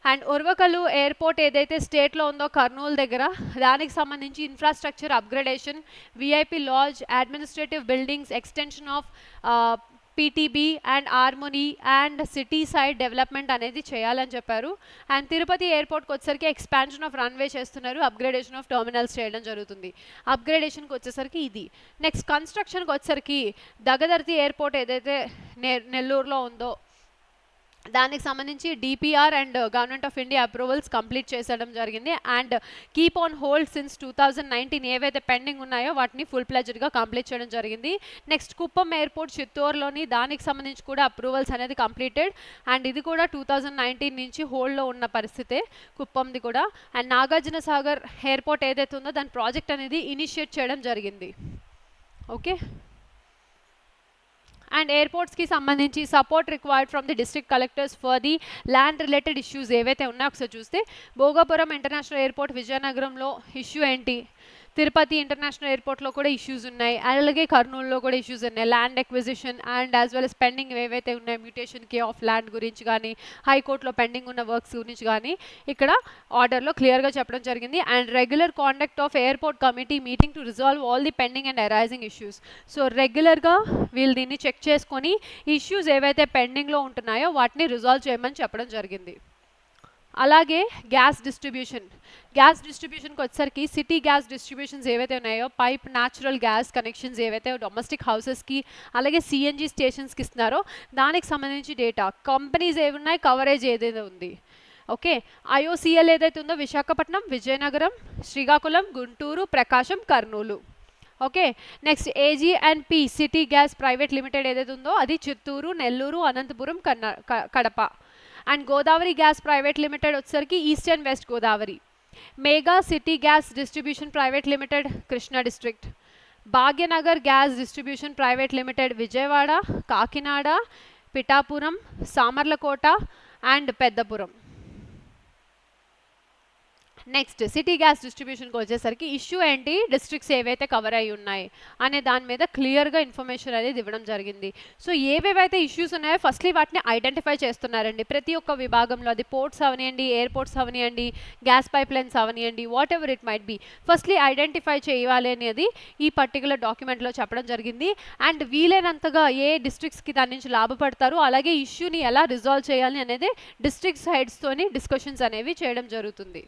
A: అండ్ ఉర్వకల్లు ఎయిర్పోర్ట్ ఏదైతే స్టేట్లో ఉందో కర్నూలు దగ్గర దానికి సంబంధించి infrastructure upgradation, VIP lodge, administrative buildings, extension of PTB and harmony and city side development అనేది చేయాలని చెప్పారు. అండ్ తిరుపతి ఎయిర్పోర్ట్కి వచ్చేసరికి ఎక్స్పాన్షన్ ఆఫ్ రన్వే చేస్తున్నారు, అప్గ్రేడేషన్ ఆఫ్ టర్మినల్స్ చేయడం జరుగుతుంది. అప్గ్రేడేషన్కి వచ్చేసరికి ఇది. నెక్స్ట్ కన్స్ట్రక్షన్కి వచ్చేసరికి దగదర్తి ఎయిర్పోర్ట్ ఏదైతే నెల్లూరులో ఉందో దానికి సంబంధించి DPR and government of India approvals complete చేసడం జరిగింది. And keep on hold since 2019 ఏవైతే పెండింగ్ ఉన్నాయో వాటిని ఫుల్ ప్లెజ్డ్గా కంప్లీట్ చేయడం జరిగింది. నెక్స్ట్ కుప్పం ఎయిర్పోర్ట్ చిత్తూరులోని దానికి సంబంధించి కూడా అప్రూవల్స్ అనేది కంప్లీటెడ్. అండ్ ఇది కూడా 2019 నుంచి హోల్డ్లో ఉన్న పరిస్థితే కుప్పంది కూడా. అండ్ నాగార్జున సాగర్ ఎయిర్పోర్ట్ ఏదైతే ఉందో దాని ప్రాజెక్ట్ అనేది ఇనిషియేట్ చేయడం జరిగింది. ఓకే. అండ్ ఎయిర్పోర్ట్స్కి సంబంధించి support required from the district collectors for the land related issues ఏవైతే ఉన్నాయో ఒకసారి చూస్తే భోగాపురం ఇంటర్నేషనల్ ఎయిర్పోర్ట్ విజయనగరంలో ఇష్యూ ఏంటి, తిరుపతి ఇంటర్నేషనల్ ఎయిర్పోర్ట్లో కూడా ఇష్యూస్ ఉన్నాయి, అలాగే కర్నూలులో కూడా ఇష్యూస్ ఉన్నాయి. Land acquisition and as well as pending ఏవైతే ఉన్నాయో మ్యూటేషన్కి ఆఫ్ ల్యాండ్ గురించి కానీ హైకోర్టులో పెండింగ్ ఉన్న వర్క్స్ గురించి కానీ ఇక్కడ ఆర్డర్లో క్లియర్గా చెప్పడం జరిగింది. And regular conduct of airport committee meeting to resolve all the pending and arising issues. So రెగ్యులర్గా వీళ్ళు దీన్ని చెక్ చేసుకొని ఇష్యూస్ ఏవైతే పెండింగ్లో ఉంటున్నాయో వాటిని రిజాల్వ్ చేయమని చెప్పడం జరిగింది. అలాగే గ్యాస్ డిస్ట్రిబ్యూషన్కి వచ్చేసరికి సిటీ గ్యాస్ డిస్ట్రిబ్యూషన్స్ ఏవైతే ఉన్నాయో పైప్ న్యాచురల్ గ్యాస్ కనెక్షన్స్ ఏవైతే డొమెస్టిక్ హౌసెస్కి అలాగే సిఎన్జి స్టేషన్స్కి ఇస్తున్నారో దానికి సంబంధించి డేటా, కంపెనీస్ ఏవి ఉన్నాయి, కవరేజ్ ఏదైతే ఉంది. ఓకే. ఐఓసిఎల్ ఏదైతే ఉందో Visakhapatnam, Vizianagaram, Srikakulam, Guntur, Prakasam, Kurnool. Okay. Next AG&P city gas private limited ఏదైతే ఉందో అది Chittoor, Nellore, Anantapur, Kadapa. And Godavari gas private limited వచ్చేసరికి east and west Godavari. Megha city gas distribution private limited Krishna district. Bhagyanagar gas distribution private limited Vijayawada, Kakinada, Pithapuram, Samarlakota and Peddapuram. Next city gas డిస్ట్రిబ్యూషన్కి వచ్చేసరికి ఇష్యూ ఏంటి, డిస్ట్రిక్ట్స్ ఏవైతే కవర్ అయి ఉన్నాయి అనే దాని మీద క్లియర్గా ఇన్ఫర్మేషన్ అనేది ఇవ్వడం జరిగింది. సో ఏవేవైతే ఇష్యూస్ ఉన్నాయో ఫస్ట్లీ వాటిని ఐడెంటిఫై చేస్తున్నారండి ప్రతి ఒక్క విభాగంలో. అది పోర్ట్స్ అవనియండి, ఎయిర్పోర్ట్స్ అవనియండి, గ్యాస్ పైప్ లైన్స్ అవనియండి, whatever it might be, firstly identify చేయాలి అనేది ఈ పర్టికులర్ డాక్యుమెంట్లో చెప్పడం జరిగింది. అండ్ వీలైనంతగా ఏ డిస్ట్రిక్ట్స్కి దాని నుంచి లాభపడతారు అలాగే ఇష్యూని ఎలా రిజాల్వ్ చేయాలి అనేది డిస్ట్రిక్ట్స్ హెడ్స్తోని డిస్కషన్స్ అనేవి చేయడం జరుగుతుంది.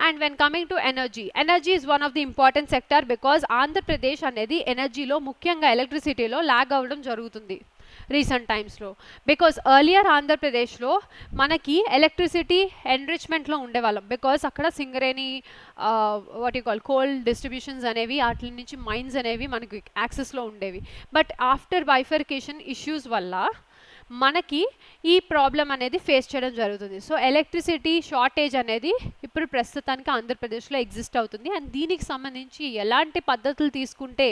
A: And when coming to energy is one of the important sector because Andhra Pradesh అనేది ఎనర్జీలో ముఖ్యంగా ఎలక్ట్రిసిటీలో ల్యాగ్ అవ్వడం జరుగుతుంది రీసెంట్ టైమ్స్లో. బికాస్ ఎర్లియర్ ఆంధ్రప్రదేశ్లో మనకి ఎలక్ట్రిసిటీ ఎన్రిచ్మెంట్లో ఉండేవాళ్ళం బికాస్ అక్కడ Singareni what you call coal distributions అనేవి వాటి నుంచి మైన్స్ అనేవి మనకి యాక్సెస్లో ఉండేవి. బట్ ఆఫ్టర్ బైఫర్కేషన్ ఇష్యూస్ వల్ల మనకి ఈ ప్రాబ్లం అనేది ఫేస్ చేయడం జరుగుతుంది. సో ఎలక్ట్రిసిటీ షార్టేజ్ అనేది ఇప్పుడు ప్రస్తుతానికి ఆంధ్రప్రదేశ్లో ఎగ్జిస్ట్ అవుతుంది. అండ్ దీనికి సంబంధించి ఎలాంటి పద్ధతులు తీసుకుంటే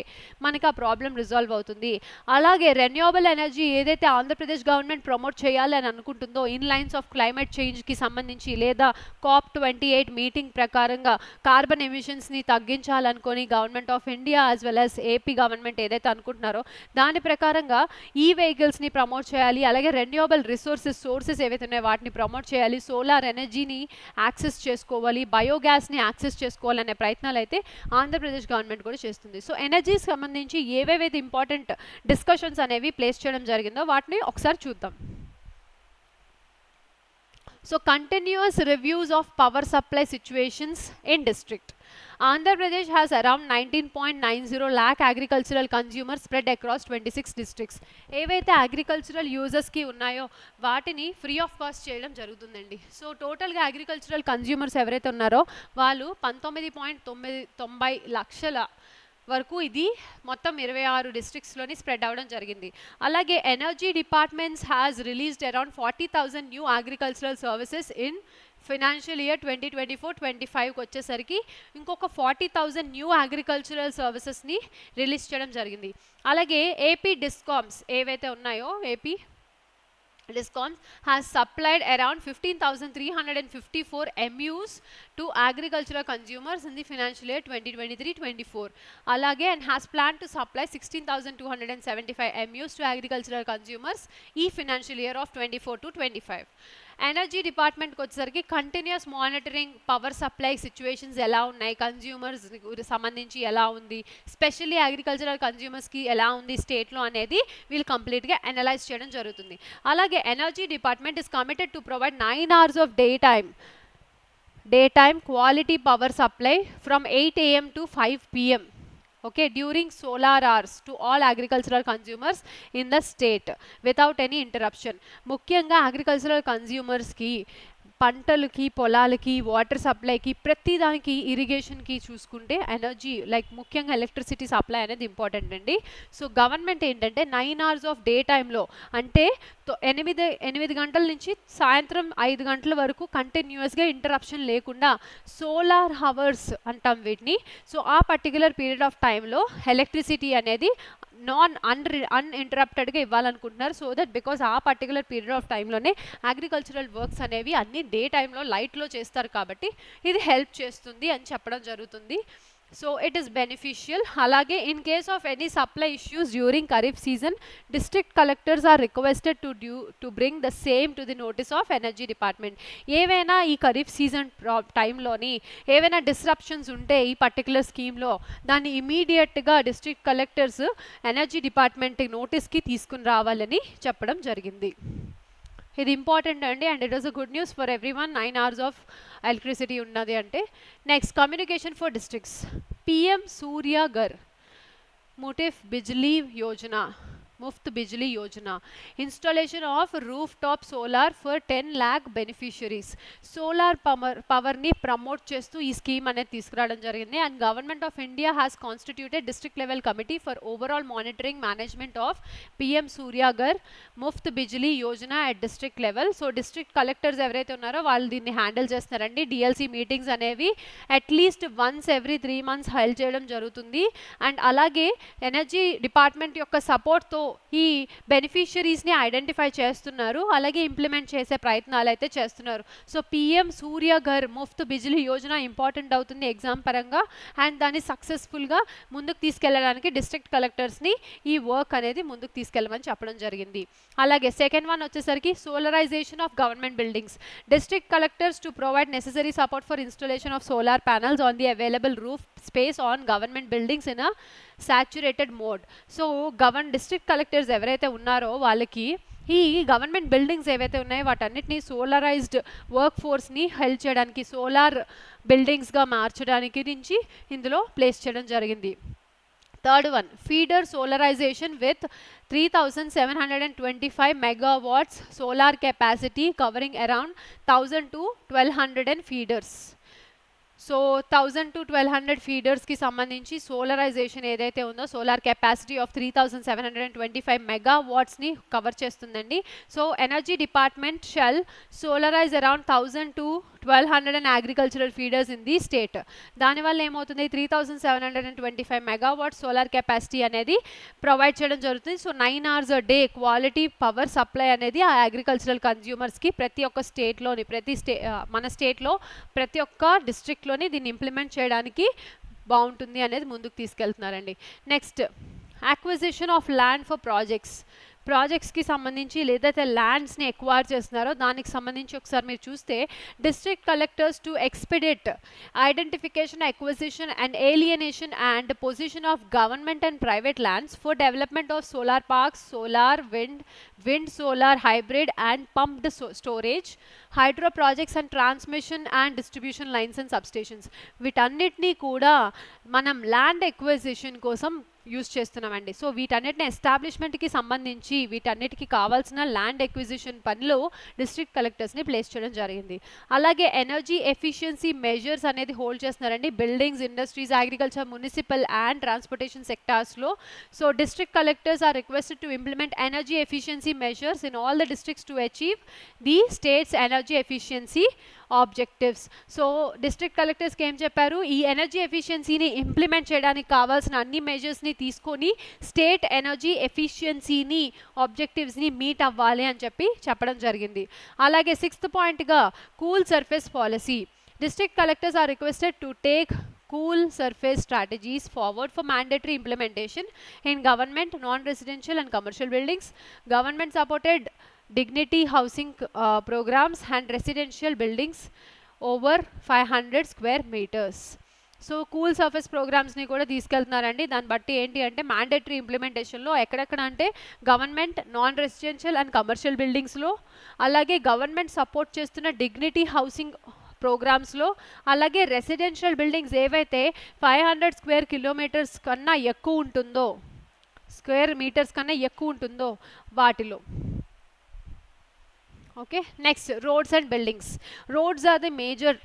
A: మనకి ఆ ప్రాబ్లం రిజాల్వ్ అవుతుంది. అలాగే రెన్యూవబుల్ ఎనర్జీ ఏదైతే ఆంధ్రప్రదేశ్ గవర్నమెంట్ ప్రమోట్ చేయాలి అని అనుకుంటుందో ఇన్ లైన్స్ ఆఫ్ క్లైమేట్ చేంజ్కి సంబంధించి లేదా COP28 మీటింగ్ ప్రకారంగా కార్బన్ ఎమిషన్స్ని తగ్గించాలనుకొని government of India as well as AP government ఏదైతే అనుకుంటున్నారో దాని ప్రకారంగా ఈ వెహికల్స్ని ప్రమోట్ చేయాలి. అలాగే రెన్యూవబుల్ సోర్సెస్ ఏవైతే ఉన్నాయో వాటిని ప్రమోట్ చేయాలి, సోలార్ ఎనర్జీని యాక్సెస్ చేసుకోవాలి, బయోగ్యాస్ని యాక్సెస్ చేసుకోవాలనే ప్రయత్నాలు అయితే ఆంధ్రప్రదేశ్ గవర్నమెంట్ కూడా చేస్తుంది. సో ఎనర్జీకి సంబంధించి ఏవేవైతే ఇంపార్టెంట్ డిస్కషన్స్ అనేవి ప్లేస్ చేయడం జరిగిందో వాటిని ఒకసారి చూద్దాం. So continuous reviews of power supply situations in district. Andhra Pradesh has around 19.90 lakh agricultural consumers spread across 26 districts. ఏవైతే అగ్రికల్చరల్ యూజర్స్కి ఉన్నాయో వాటిని ఫ్రీ ఆఫ్ కాస్ట్ చేయడం జరుగుతుందండి. సో టోటల్గా అగ్రికల్చరల్ కన్జ్యూమర్స్ ఎవరైతే ఉన్నారో వాళ్ళు 19.90 లక్షల వరకు ఇది మొత్తం 26 డిస్ట్రిక్ట్స్లోని స్ప్రెడ్ అవ్వడం జరిగింది. అలాగే energy departments has released around 40,000 new agricultural services in financial year 2024-25కి వచ్చేసరికి ఇంకొక 40,000 న్యూ అగ్రికల్చరల్ సర్వీసెస్ని రిలీజ్ చేయడం జరిగింది. అలాగే ఏపీ డిస్కామ్స్ ఏవైతే ఉన్నాయో AP DISCOMs has supplied around 15,354 MUs to agricultural consumers in the financial year 2023-24. Alage and has planned to supply 16,275 MUs to agricultural consumers in financial year of 24-25. Energy డిపార్ట్మెంట్కి వచ్చేసరికి continuous monitoring power supply situations ఎలా ఉన్నాయి, కన్జ్యూమర్స్ సంబంధించి ఎలా ఉంది, స్పెషల్లీ అగ్రికల్చరల్ కన్జ్యూమర్స్కి ఎలా ఉంది స్టేట్లో అనేది వీళ్ళు కంప్లీట్గా అనలైజ్ చేయడం జరుగుతుంది. అలాగే energy department is committed to provide 9 hours of daytime quality power supply from 8 AM to 5 PM okay, during solar hours to all agricultural consumers in the state without any interruption. ముఖ్యంగా అగ్రికల్చరల్ కన్జ్యూమర్స్కి, పంటలకి, పొలాలకి, వాటర్ సప్లైకి, ప్రతి దానికి, ఇరిగేషన్కి చూసుకుంటే ఎనర్జీ లైక్ ముఖ్యంగా ఎలక్ట్రిసిటీ సప్లై అనేది ఇంపార్టెంట్ అండి. సో గవర్నమెంట్ ఏంటంటే 9 hours ఆఫ్ డే టైంలో, అంటే 8 గంటల నుంచి సాయంత్రం 5 గంటల వరకు కంటిన్యూస్గా ఇంటరప్షన్ లేకుండా సోలార్ హవర్స్ అంటాం వీటిని. సో ఆ పర్టికులర్ పీరియడ్ ఆఫ్ టైంలో ఎలక్ట్రిసిటీ అనేది అన్ఇంటరప్టెడ్గా ఇవ్వాలనుకుంటున్నారు. సో దట్ బికాస్ ఆ పర్టికులర్ పీరియడ్ ఆఫ్ టైంలోనే అగ్రికల్చరల్ వర్క్స్ అనేవి అన్ని డే టైంలో లైట్లో చేస్తారు కాబట్టి ఇది హెల్ప్ చేస్తుంది అని చెప్పడం జరుగుతుంది. So it is beneficial. అలాగే in case of any supply issues during kharif season, district collectors are requested to bring the same to the notice of energy department. ఏవైనా ఈ ఖరీఫ్ సీజన్ టైంలోని ఏవైనా డిస్రప్షన్స్ ఉంటే ఈ పర్టికులర్ స్కీమ్లో, దాన్ని ఇమీడియట్గా డిస్ట్రిక్ట్ కలెక్టర్స్ ఎనర్జీ డిపార్ట్మెంట్ నోటీస్కి తీసుకుని రావాలని చెప్పడం జరిగింది. ఇది ఇంపార్టెంట్ అండి, and it was a good news for every one. 9 hours of electricity ఉన్నది అంటే. Next, communication for districts. PM Surya Ghar Muft Bijli Yojana, installation of roof top solar for 10 lakh beneficiaries. Solar పవర్ని ప్రమోట్ చేస్తూ ఈ స్కీమ్ అనేది తీసుకురావడం జరిగింది. And government of India has constituted district level committee for overall monitoring management of PM Surya Ghar Muft Bijli Yojana at district level. So district collectors ఎవరైతే ఉన్నారో వాళ్ళు దీన్ని హ్యాండిల్ చేస్తున్నారండి. డిఎల్సీ మీటింగ్స్ అనేవి at least once every 3 months held చేయడం జరుగుతుంది. అండ్ అలాగే ఎనర్జీ డిపార్ట్మెంట్ యొక్క సపోర్ట్తో ఈ బెనిఫిషరీస్ని ఐడెంటిఫై చేస్తున్నారు, అలాగే ఇంప్లిమెంట్ చేసే ప్రయత్నాలు అయితే చేస్తున్నారు. So PM Surya Ghar Muft Bijli Yojana important అవుతుంది ఎగ్జామ్ పరంగా, అండ్ దాన్ని సక్సెస్ఫుల్గా ముందుకు తీసుకెళ్ళడానికి డిస్ట్రిక్ట్ కలెక్టర్స్ని ఈ వర్క్ అనేది ముందుకు తీసుకెళ్ళమని చెప్పడం జరిగింది. అలాగే సెకండ్ వన్ వచ్చేసరికి solarisation of government buildings. District collectors to provide necessary support for installation of solar panels on the available roof space on government buildings in a saturated mode. So district collectors ఎవరైతే ఉన్నారో వాళ్ళకి ఈ గవర్నమెంట్ బిల్డింగ్స్ ఏవైతే ఉన్నాయో వాటన్నిటిని సోలరైజ్డ్ వర్క్ ఫోర్స్ని హెల్ప్ చేయడానికి, సోలార్ బిల్డింగ్స్గా మార్చడానికి నుంచి ఇందులో ప్లేస్ చేయడం జరిగింది. Third one, feeder solarisation with 3,725 megawatts solar capacity covering around 1,000 to 1,200 feeders. So 1,000 to 1,200 ఫీడర్స్కి సంబంధించి సోలరైజేషన్ ఏదైతే ఉందో సోలార్ కెపాసిటీ ఆఫ్ 3,725 మెగావాట్స్ని కవర్ చేస్తుందండి. So energy department shall solarize around 1,000 to 1,200 agricultural feeders in the state. దానివల్ల ఏమవుతుంది, 3,725 మెగావాట్స్ సోలార్ కెపాసిటీ అనేది ప్రొవైడ్ చేయడం జరుగుతుంది. So 9 hours a day quality power supply అనేది ఆ అగ్రికల్చరల్ కన్జ్యూమర్స్కి ప్రతి ఒక్క స్టేట్లోని మన స్టేట్లో ప్రతి ఒక్క డిస్ట్రిక్ట్లోని దీన్ని ఇంప్లిమెంట్ చేయడానికి బాగుంటుంది అనేది ముందుకు తీసుకెళ్తున్నారండి. Next, acquisition of land for ప్రాజెక్ట్స్కి సంబంధించి లేదైతే ల్యాండ్స్ని ఎక్వైర్ చేస్తున్నారో దానికి సంబంధించి ఒకసారి మీరు చూస్తే, district collectors to expedite identification, acquisition and alienation and position of government and private lands for development of solar parks, solar wind solar hybrid and pumped storage, hydro projects and transmission and distribution lines and substations. వీటన్నిటినీ కూడా మనం ల్యాండ్ ఎక్విజిషన్ కోసం యూజ్ చేస్తున్నామండి. సో వీటన్నిటిని ఎస్టాబ్లిష్మెంట్కి సంబంధించి వీటన్నిటికీ కావాల్సిన ల్యాండ్ ఎక్విజిషన్ పనిలో డిస్ట్రిక్ట్ కలెక్టర్స్ని ప్లేస్ చేయడం జరిగింది. అలాగే ఎనర్జీ ఎఫిషియన్సీ మెజర్స్ అనేది హోల్డ్ చేస్తున్నారండి buildings, industries, agriculture, municipal and ట్రాన్స్పోర్టేషన్ సెక్టార్స్లో. So district collectors are requested to implement energy efficiency measures in all the districts to achieve the state's energy efficiency objectives. So district కలెక్టర్స్కి ఏం చెప్పారు, ఈ ఎనర్జీ ఎఫిషియన్సీని ఇంప్లిమెంట్ చేయడానికి కావాల్సిన అన్ని మెజర్స్ని తీసుకొని స్టేట్ ఎనర్జీ ఎఫిషియన్సీని ఆబ్జెక్టివ్స్ని మీట్ అవ్వాలి అని చెప్పడం జరిగింది. అలాగే 6th పాయింట్గా cool surface policy. District collectors are requested to take cool surface strategies forward for mandatory implementation in government, non-residential and commercial buildings, government supported dignity housing programs and residential buildings over 500 square meters. So cool surface ప్రోగ్రామ్స్ని కూడా తీసుకెళ్తున్నారండి. దాన్ని బట్టి ఏంటి అంటే మ్యాండేటరీ ఇంప్లిమెంటేషన్లో ఎక్కడెక్కడ అంటే government, non residential and commercial బిల్డింగ్స్లో, అలాగే గవర్నమెంట్ సపోర్ట్ చేస్తున్న డిగ్నిటీ హౌసింగ్ ప్రోగ్రామ్స్లో. అలాగే రెసిడెన్షియల్ బిల్డింగ్స్ ఏవైతే 500 స్క్వేర్ కిలోమీటర్స్ కన్నా ఎక్కువ ఉంటుందో, స్క్వేర్ మీటర్స్ కన్నా ఎక్కువ ఉంటుందో వాటిలో. Okay, next roads and buildings. Roads are the major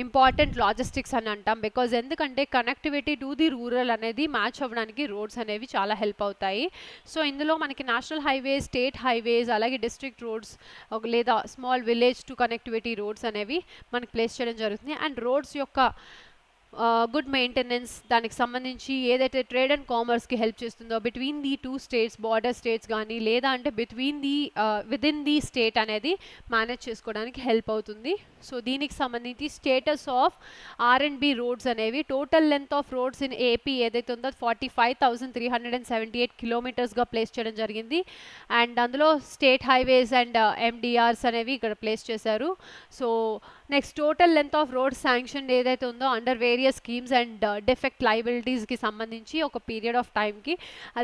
A: important logistics అని అంటాం, బికాజ్ ఎందుకంటే కనెక్టివిటీ టు ది రూరల్ అనేది మ్యాచ్ అవ్వడానికి రోడ్స్ అనేవి చాలా హెల్ప్ అవుతాయి. సో ఇందులో మనకి నేషనల్ హైవేస్, స్టేట్ హైవేస్, అలాగే డిస్ట్రిక్ట్ రోడ్స్ లేదా small village to connectivity roads అనేవి మనకి ప్లేస్ చేయడం జరుగుతుంది. అండ్ రోడ్స్ యొక్క గుడ్ మెయింటెనెన్స్, దానికి సంబంధించి ఏదైతే ట్రేడ్ అండ్ కామర్స్కి హెల్ప్ చేస్తుందో between the 2 states, border states కానీ లేదా అంటే between the within the state అనేది మేనేజ్ చేసుకోవడానికి హెల్ప్ అవుతుంది. సో దీనికి సంబంధించి స్టేటస్ ఆఫ్ R&B రోడ్స్ అనేవి, total length of roads in AP ఏదైతే ఉందో 45,378 కిలోమీటర్స్గా ప్లేస్ చేయడం జరిగింది. అండ్ అందులో స్టేట్ హైవేస్ అండ్ MDRs అనేవి ఇక్కడ ప్లేస్ చేశారు. So next total length of road sanction ఏదైతే ఉందో under various schemes and defect లైబిలిటీస్కి సంబంధించి ఒక పీరియడ్ ఆఫ్ టైంకి,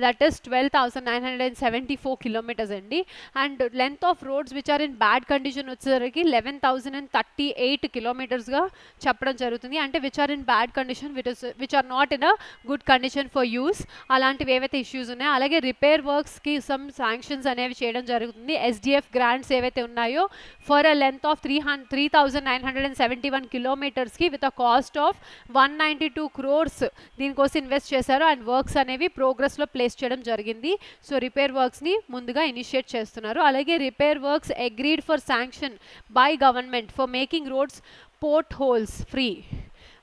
A: దట్ ఈస్ 12,974 కిలోమీటర్స్ అండి. And length of roads which are in bad condition వచ్చేసరికి 11,038 కిలోమీటర్స్గా చెప్పడం జరుగుతుంది. అంటే which are in bad condition, which are not in a good condition for use, అలాంటివి ఏవైతే ఇష్యూస్ ఉన్నాయో. అలాగే రిపేర్ వర్క్స్కి సమ్ శాంక్షన్స్ అనేవి చేయడం జరుగుతుంది. SDF గ్రాంట్స్ ఏవైతే ఉన్నాయో ఫర్ అ లెంత్ ఆఫ్ 3,971 కిలోమీటర్స్కి with a cost of 192 crores దీనికోసం ఇన్వెస్ట్ చేశారు. అండ్ వర్క్స్ అనేవి ప్రోగ్రెస్లో ప్లేస్ చేయడం జరిగింది. సో రిపేర్ వర్క్స్ని ముందుగా ఇనిషియేట్ చేస్తున్నారు. అలాగే repair works agreed for sanction by government for making roads port holes free.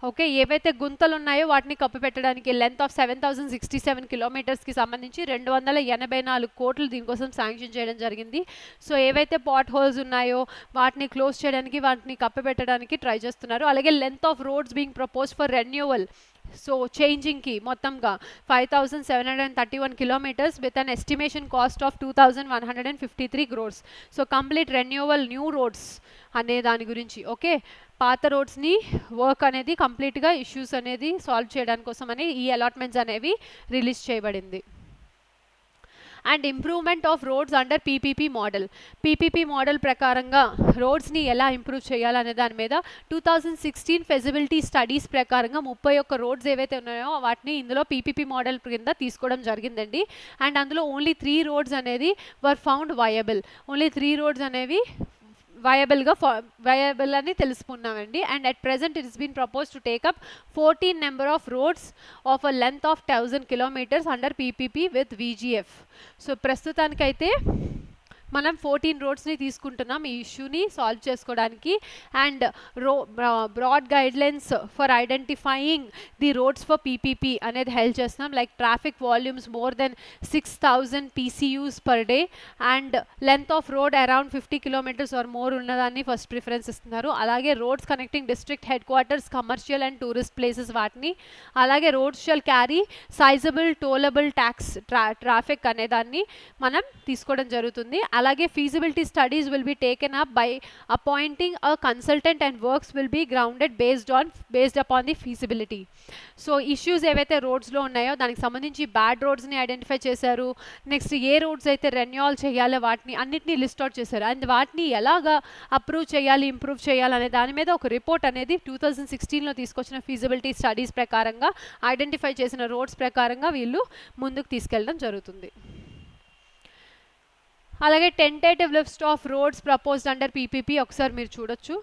A: Okay, ఏవైతే గుంతలు ఉన్నాయో వాటిని కప్పిపెట్టడానికి లెంత్ ఆఫ్ 7,067 కిలోమీటర్స్కి సంబంధించి 284 కోట్లు దీనికోసం శాంక్షన్ చేయడం జరిగింది. సో ఏవైతే పాట్ హోల్స్ ఉన్నాయో వాటిని క్లోజ్ చేయడానికి, వాటిని కప్పిపెట్టడానికి ట్రై చేస్తున్నారు. అలాగే length of roads being propose for renewal, so చేంజింగ్కి మొత్తంగా 5,731 kilometres with an estimation cost of 2,153 crores. So complete renewal new roads అనే దాని గురించి. ఓకే, పాత రోడ్స్ని వర్క్ అనేది కంప్లీట్గా ఇష్యూస్ అనేది సాల్వ్ చేయడానికి కోసమని ఈ అలాట్మెంట్స్ అనేవి రిలీజ్ చేయబడింది. And improvement of roads under PPP model. PPP model ప్రకారంగా రోడ్స్ని ఎలా ఇంప్రూవ్ చేయాలనే దాని మీద 2016 ఫెజిబిలిటీ స్టడీస్ ప్రకారంగా 31 రోడ్స్ ఏవైతే ఉన్నాయో వాటిని ఇందులో పీపీపీ మోడల్ కింద తీసుకోవడం జరిగిందండి. అండ్ అందులో ఓన్లీ 3 రోడ్స్ అనేది were found viable. Only 3 roads అనేవి వయబుల్ అని తెలుసుకున్నామండి. And at present it is been propose to take up 14 number of roads of a length of 1,000 kilometres under PPP with VGF. So ప్రస్తుతానికైతే మనం 14 రోడ్స్ని తీసుకుంటున్నాం ఈ ఇష్యూని సాల్వ్ చేసుకోవడానికి. And broad guidelines for identifying the roads for PPP అనేది హెల్ప్ చేస్తున్నాం. Like traffic volumes more than 6,000 PCUs per day and length of road around 50 kilometres or more ఉన్నదాన్ని ఫస్ట్ ప్రిఫరెన్స్ ఇస్తున్నారు. అలాగే roads connecting district headquarters, commercial and tourist places వాటిని, అలాగే roads shall carry sizable tollable tax traffic అనేదాన్ని మనం తీసుకోవడం జరుగుతుంది. అలాగే feasibility studies will be taken up by appointing a consultant and works will be grounded based upon the feasibility. So issues ఏవైతే రోడ్స్లో ఉన్నాయో దానికి సంబంధించి బ్యాడ్ రోడ్స్ని ఐడెంటిఫై చేశారు. నెక్స్ట్ ఏ రోడ్స్ అయితే రెన్యూవల్ చేయాలో వాటిని అన్నిటినీ లిస్ట్ అవుట్ చేశారు. అండ్ వాటిని ఎలాగా అప్రూవ్ చేయాలి, ఇంప్రూవ్ చేయాలి అనే దాని మీద ఒక రిపోర్ట్ అనేది 2016లో తీసుకొచ్చిన ఫీజిబిలిటీ స్టడీస్ ప్రకారంగా ఐడెంటిఫై చేసిన రోడ్స్ ప్రకారంగా వీళ్ళు ముందుకు తీసుకెళ్ళడం జరుగుతుంది. అలాగే tentative list of roads proposed under PPP ఒకసారి మీరు చూడొచ్చు.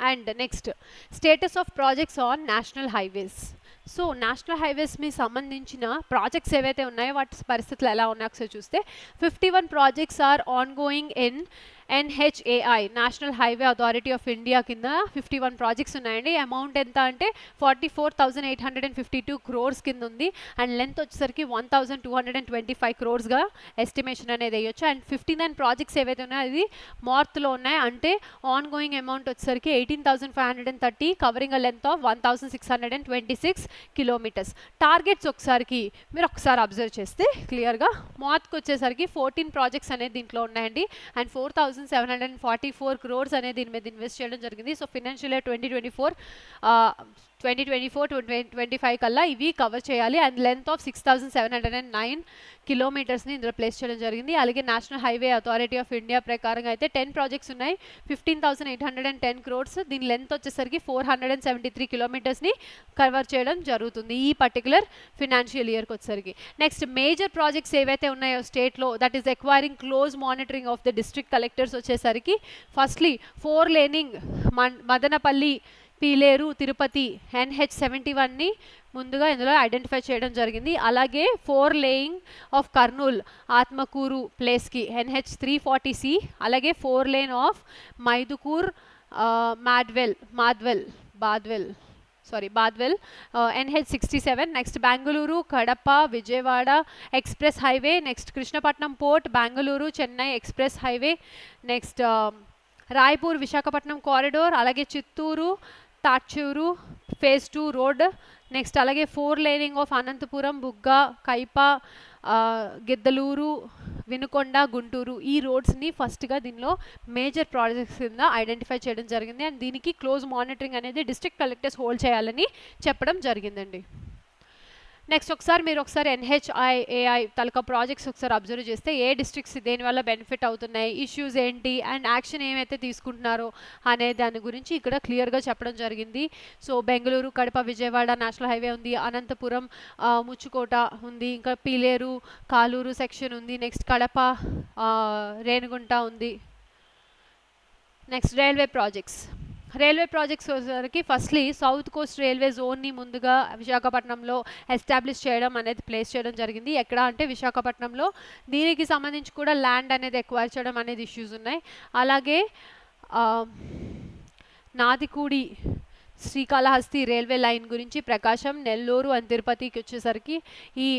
A: And next status of projects on national highways. So national హైవేస్కి సంబంధించిన ప్రాజెక్ట్స్ ఏవైతే ఉన్నాయో వాటి పరిస్థితులు ఎలా ఉన్నాయో ఒకసారి చూస్తే 51 projects are ongoing in NHAI national highway authority of India కింద 51 ప్రాజెక్ట్స్ ఉన్నాయండి. అమౌంట్ ఎంత అంటే 44,852 crores కింద ఉంది. అండ్ లెంత్ వచ్చేసరికి 1,225 crores ఎస్టిమేషన్ అనేది వేయొచ్చు. అండ్ 59 ప్రాజెక్ట్స్ ఏవైతే ఉన్నాయో అది నార్త్లో ఉన్నాయి. అంటే ఆన్ గోయింగ్ అమౌంట్ వచ్చేసరికి 18,530 covering a length of 1,626 kilometers. Targets ఒకసారికి మీరు ఒకసారి అబ్జర్వ్ చేస్తే క్లియర్గా నార్త్కి వచ్చేసరికి 14 ప్రాజెక్ట్స్ అనేది దీంట్లో ఉన్నాయండి. అండ్ 4,000 6,744 crores అనేది దీని మీద ఇన్వెస్ట్ చేయడం జరిగింది. సో ఫినాన్షియల్ ఇయర్ 2024-25 కల్లా ఇవి కవర్ చేయాలి. అండ్ లెంత్ ఆఫ్ 6,709 కిలోమీటర్స్ని ఇందులో ప్లేస్ చేయడం జరిగింది. అలాగే national highway authority of India ప్రకారంగా అయితే 10 ప్రాజెక్ట్స్ ఉన్నాయి, 15,810 crores. దీని లెంత్ వచ్చేసరికి 473 కిలోమీటర్స్ని కవర్ చేయడం జరుగుతుంది ఈ పర్టికులర్ ఫినాన్షియల్ ఇయర్కి వచ్చేసరికి. నెక్స్ట్ మేజర్ ప్రాజెక్ట్స్ ఏవైతే ఉన్నాయో స్టేట్లో, that is acquiring close monitoring of the district collectors వచ్చేసరికి ఫస్ట్లీ 4 లేనింగ్ మదనపల్లి పీలేరు తిరుపతి NH71ని ముందుగా ఇందులో ఐడెంటిఫై చేయడం జరిగింది. అలాగే 4 లేయింగ్ ఆఫ్ కర్నూల్ ఆత్మకూరు ప్లేస్కి NH340C, అలాగే 4 lane of Mydukur Badvel NH67. Next Bengaluru Kadapa Vijayawada express highway, next Krishnapatnam port Bengaluru Chennai express highway, next Raipur Visakhapatnam corridor, అలాగే Chittoor Thachur phase 2 road, next అలాగే 4 లేనింగ్ ఆఫ్ అనంతపురం బుగ్గ కైప గిద్దలూరు వినుకొండ గుంటూరు. ఈ రోడ్స్ని ఫస్ట్గా దీనిలో మేజర్ ప్రాజెక్ట్స్ కింద ఐడెంటిఫై చేయడం జరిగింది. అండ్ దీనికి క్లోజ్ మానిటరింగ్ అనేది డిస్ట్రిక్ట్ కలెక్టర్స్ హోల్డ్ చేయాలని చెప్పడం జరిగిందండి. నెక్స్ట్ మీరు ఒకసారి NHIAI తలక ప్రాజెక్ట్స్ ఒకసారి అబ్జర్వ్ చేస్తే ఏ డిస్ట్రిక్ట్స్ దేనివల్ల బెనిఫిట్ అవుతున్నాయి, ఇష్యూస్ ఏంటి అండ్ యాక్షన్ ఏమైతే తీసుకుంటున్నారో అనే దాని గురించి ఇక్కడ క్లియర్గా చెప్పడం జరిగింది. So Bengaluru Kadapa Vijayawada national highway ఉంది, అనంతపురం ముచ్చుకోట ఉంది, ఇంకా పీలేరు కాలూరు సెక్షన్ ఉంది, నెక్స్ట్ కడప రేణిగుంట ఉంది. నెక్స్ట్ రైల్వే ప్రాజెక్ట్స్ వచ్చేసరికి ఫస్ట్లీ సౌత్ కోస్ట్ రైల్వే జోన్ని ముందుగా విశాఖపట్నంలో ఎస్టాబ్లిష్ చేయడం అనేది ప్లేస్ చేయడం జరిగింది. ఎక్కడ అంటే విశాఖపట్నంలో. దీనికి సంబంధించి కూడా ల్యాండ్ అనేది ఎక్వైర్ చేయడం అనేది ఇష్యూస్ ఉన్నాయి. అలాగే నాదికూడి శ్రీకాళహస్తి రైల్వే లైన్ గురించి ప్రకాశం నెల్లూరు అండ్ తిరుపతికి వచ్చేసరికి ఈ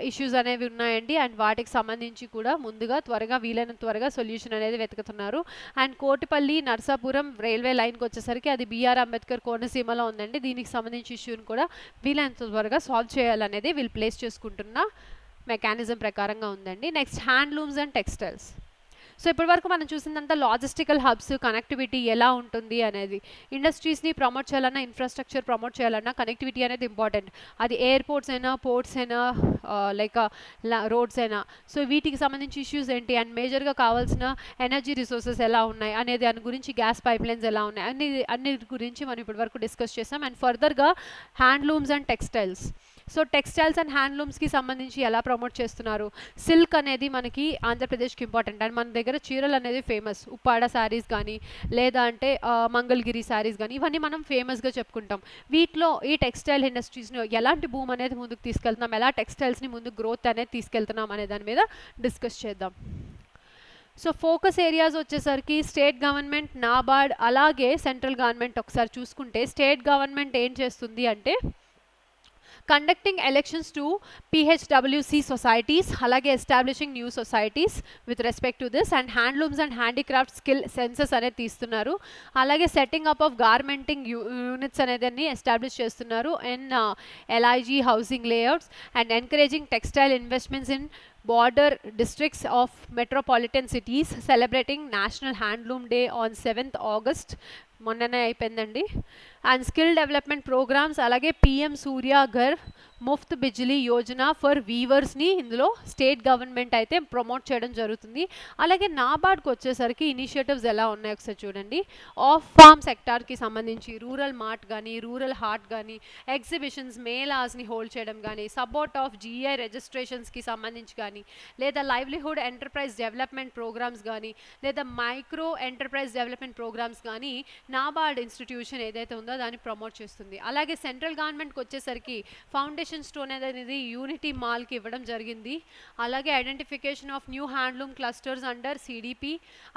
A: ఇష్యూస్ అనేవి ఉన్నాయండి. అండ్ వాటికి సంబంధించి కూడా ముందుగా వీలైనంత త్వరగా సొల్యూషన్ అనేది వెతుకుతున్నారు. అండ్ కోటిపల్లి నర్సాపురం రైల్వే లైన్కి వచ్చేసరికి అది BR అంబేద్కర్ కోనసీమలో ఉందండి. దీనికి సంబంధించి ఇష్యూని కూడా వీలైనంత త్వరగా సాల్వ్ చేయాలనేది వీళ్ళు ప్లేస్ చేసుకుంటున్న మెకానిజం ప్రకారంగా ఉందండి. Next handlooms and textiles. So ఇప్పటి వరకు మనం చూసిందంతా లాజిస్టికల్ హబ్స్ కనెక్టివిటీ ఎలా ఉంటుంది అనేది. ఇండస్ట్రీస్ని ప్రమోట్ చేయాలన్నా ఇన్ఫ్రాస్ట్రక్చర్ ప్రమోట్ చేయాలన్నా కనెక్టివిటీ అనేది ఇంపార్టెంట్. అది ఎయిర్పోర్ట్స్ అయినా పోర్ట్స్ అయినా లైక్ రోడ్స్ అయినా. సో వీటికి సంబంధించి ఇష్యూస్ ఏంటి అండ్ మేజర్గా కావాల్సిన ఎనర్జీ రిసోర్సెస్ ఎలా ఉన్నాయి అనేది దాని గురించి గ్యాస్ పైప్లైన్స్ ఎలా ఉన్నాయి అన్ని గురించి మనం ఇప్పటి వరకు డిస్కస్ చేసాం. అండ్ ఫర్దర్గా handlooms and textiles. So textiles and హ్యాండ్లూమ్స్కి సంబంధించి ఎలా ప్రమోట్ చేస్తున్నారు. సిల్క్ అనేది మనకి ఆంధ్రప్రదేశ్కి ఇంపార్టెంట్ అండ్ మన దగ్గర చీరలు అనేది ఫేమస్. ఉప్పాడ శారీస్ కానీ లేదా అంటే మంగళగిరి శారీస్ కానీ ఇవన్నీ మనం ఫేమస్గా చెప్పుకుంటాం. వీటిలో ఈ టెక్స్టైల్ ఇండస్ట్రీస్ని ఎలాంటి భూమి అనేది ముందుకు తీసుకెళ్తున్నాం, ఎలా టెక్స్టైల్స్ని ముందుకు గ్రోత్ అనేది తీసుకెళ్తున్నాం అనే దాని మీద డిస్కస్ చేద్దాం. సో ఫోకస్ ఏరియాస్ వచ్చేసరికి స్టేట్ గవర్నమెంట్, నాబార్డ్, అలాగే సెంట్రల్ గవర్నమెంట్. ఒకసారి చూసుకుంటే స్టేట్ గవర్నమెంట్ ఏం చేస్తుంది అంటే conducting elections to PHWC societies, అలాగే establishing new societies with respect to this, and handlooms and handicraft skill census అనేది తీస్తున్నారు. అలాగే సెట్టింగ్ అప్ ఆఫ్ గార్మెంటింగ్ యూనిట్స్ అనేదాన్ని ఎస్టాబ్లిష్ చేస్తున్నారు and LIG housing layouts and encouraging textile investments in border districts of metropolitan cities, celebrating National Handloom Day on 7th August మొన్ననే అయిపోయిందండి. అండ్ స్కిల్ డెవలప్మెంట్ ప్రోగ్రామ్స్, అలాగే PM సూర్య ఘర్ ముఫ్త్ బిజ్లీ యోజన ఫర్ వీవర్స్ని ఇందులో స్టేట్ గవర్నమెంట్ అయితే ప్రమోట్ చేయడం జరుగుతుంది. అలాగే నాబార్డ్కి వచ్చేసరికి ఇనిషియేటివ్స్ ఎలా ఉన్నాయి ఒకసారి చూడండి. ఆఫ్ ఫార్మ్ సెక్టార్కి సంబంధించి రూరల్ మార్ట్ కానీ రూరల్ హార్ట్ కానీ ఎగ్జిబిషన్స్ మేళాస్ని హోల్డ్ చేయడం కానీ సపోర్ట్ ఆఫ్ GI రిజిస్ట్రేషన్స్కి సంబంధించి కానీ లేదా లైవ్లీహుడ్ ఎంటర్ప్రైజ్ డెవలప్మెంట్ ప్రోగ్రామ్స్ కానీ లేదా మైక్రో ఎంటర్ప్రైజ్ డెవలప్మెంట్ ప్రోగ్రామ్స్ కానీ నాబార్డ్ ఇన్స్టిట్యూషన్ ఏదైతే ఉందో దాన్ని ప్రమోట్ చేస్తుంది. అలాగే సెంట్రల్ గవర్నమెంట్కి వచ్చేసరికి ఫౌండేషన్ స్టోన్ అనేది యూనిటీ మాల్కి ఇవ్వడం జరిగింది. అలాగే identification of new handloom clusters under CDP,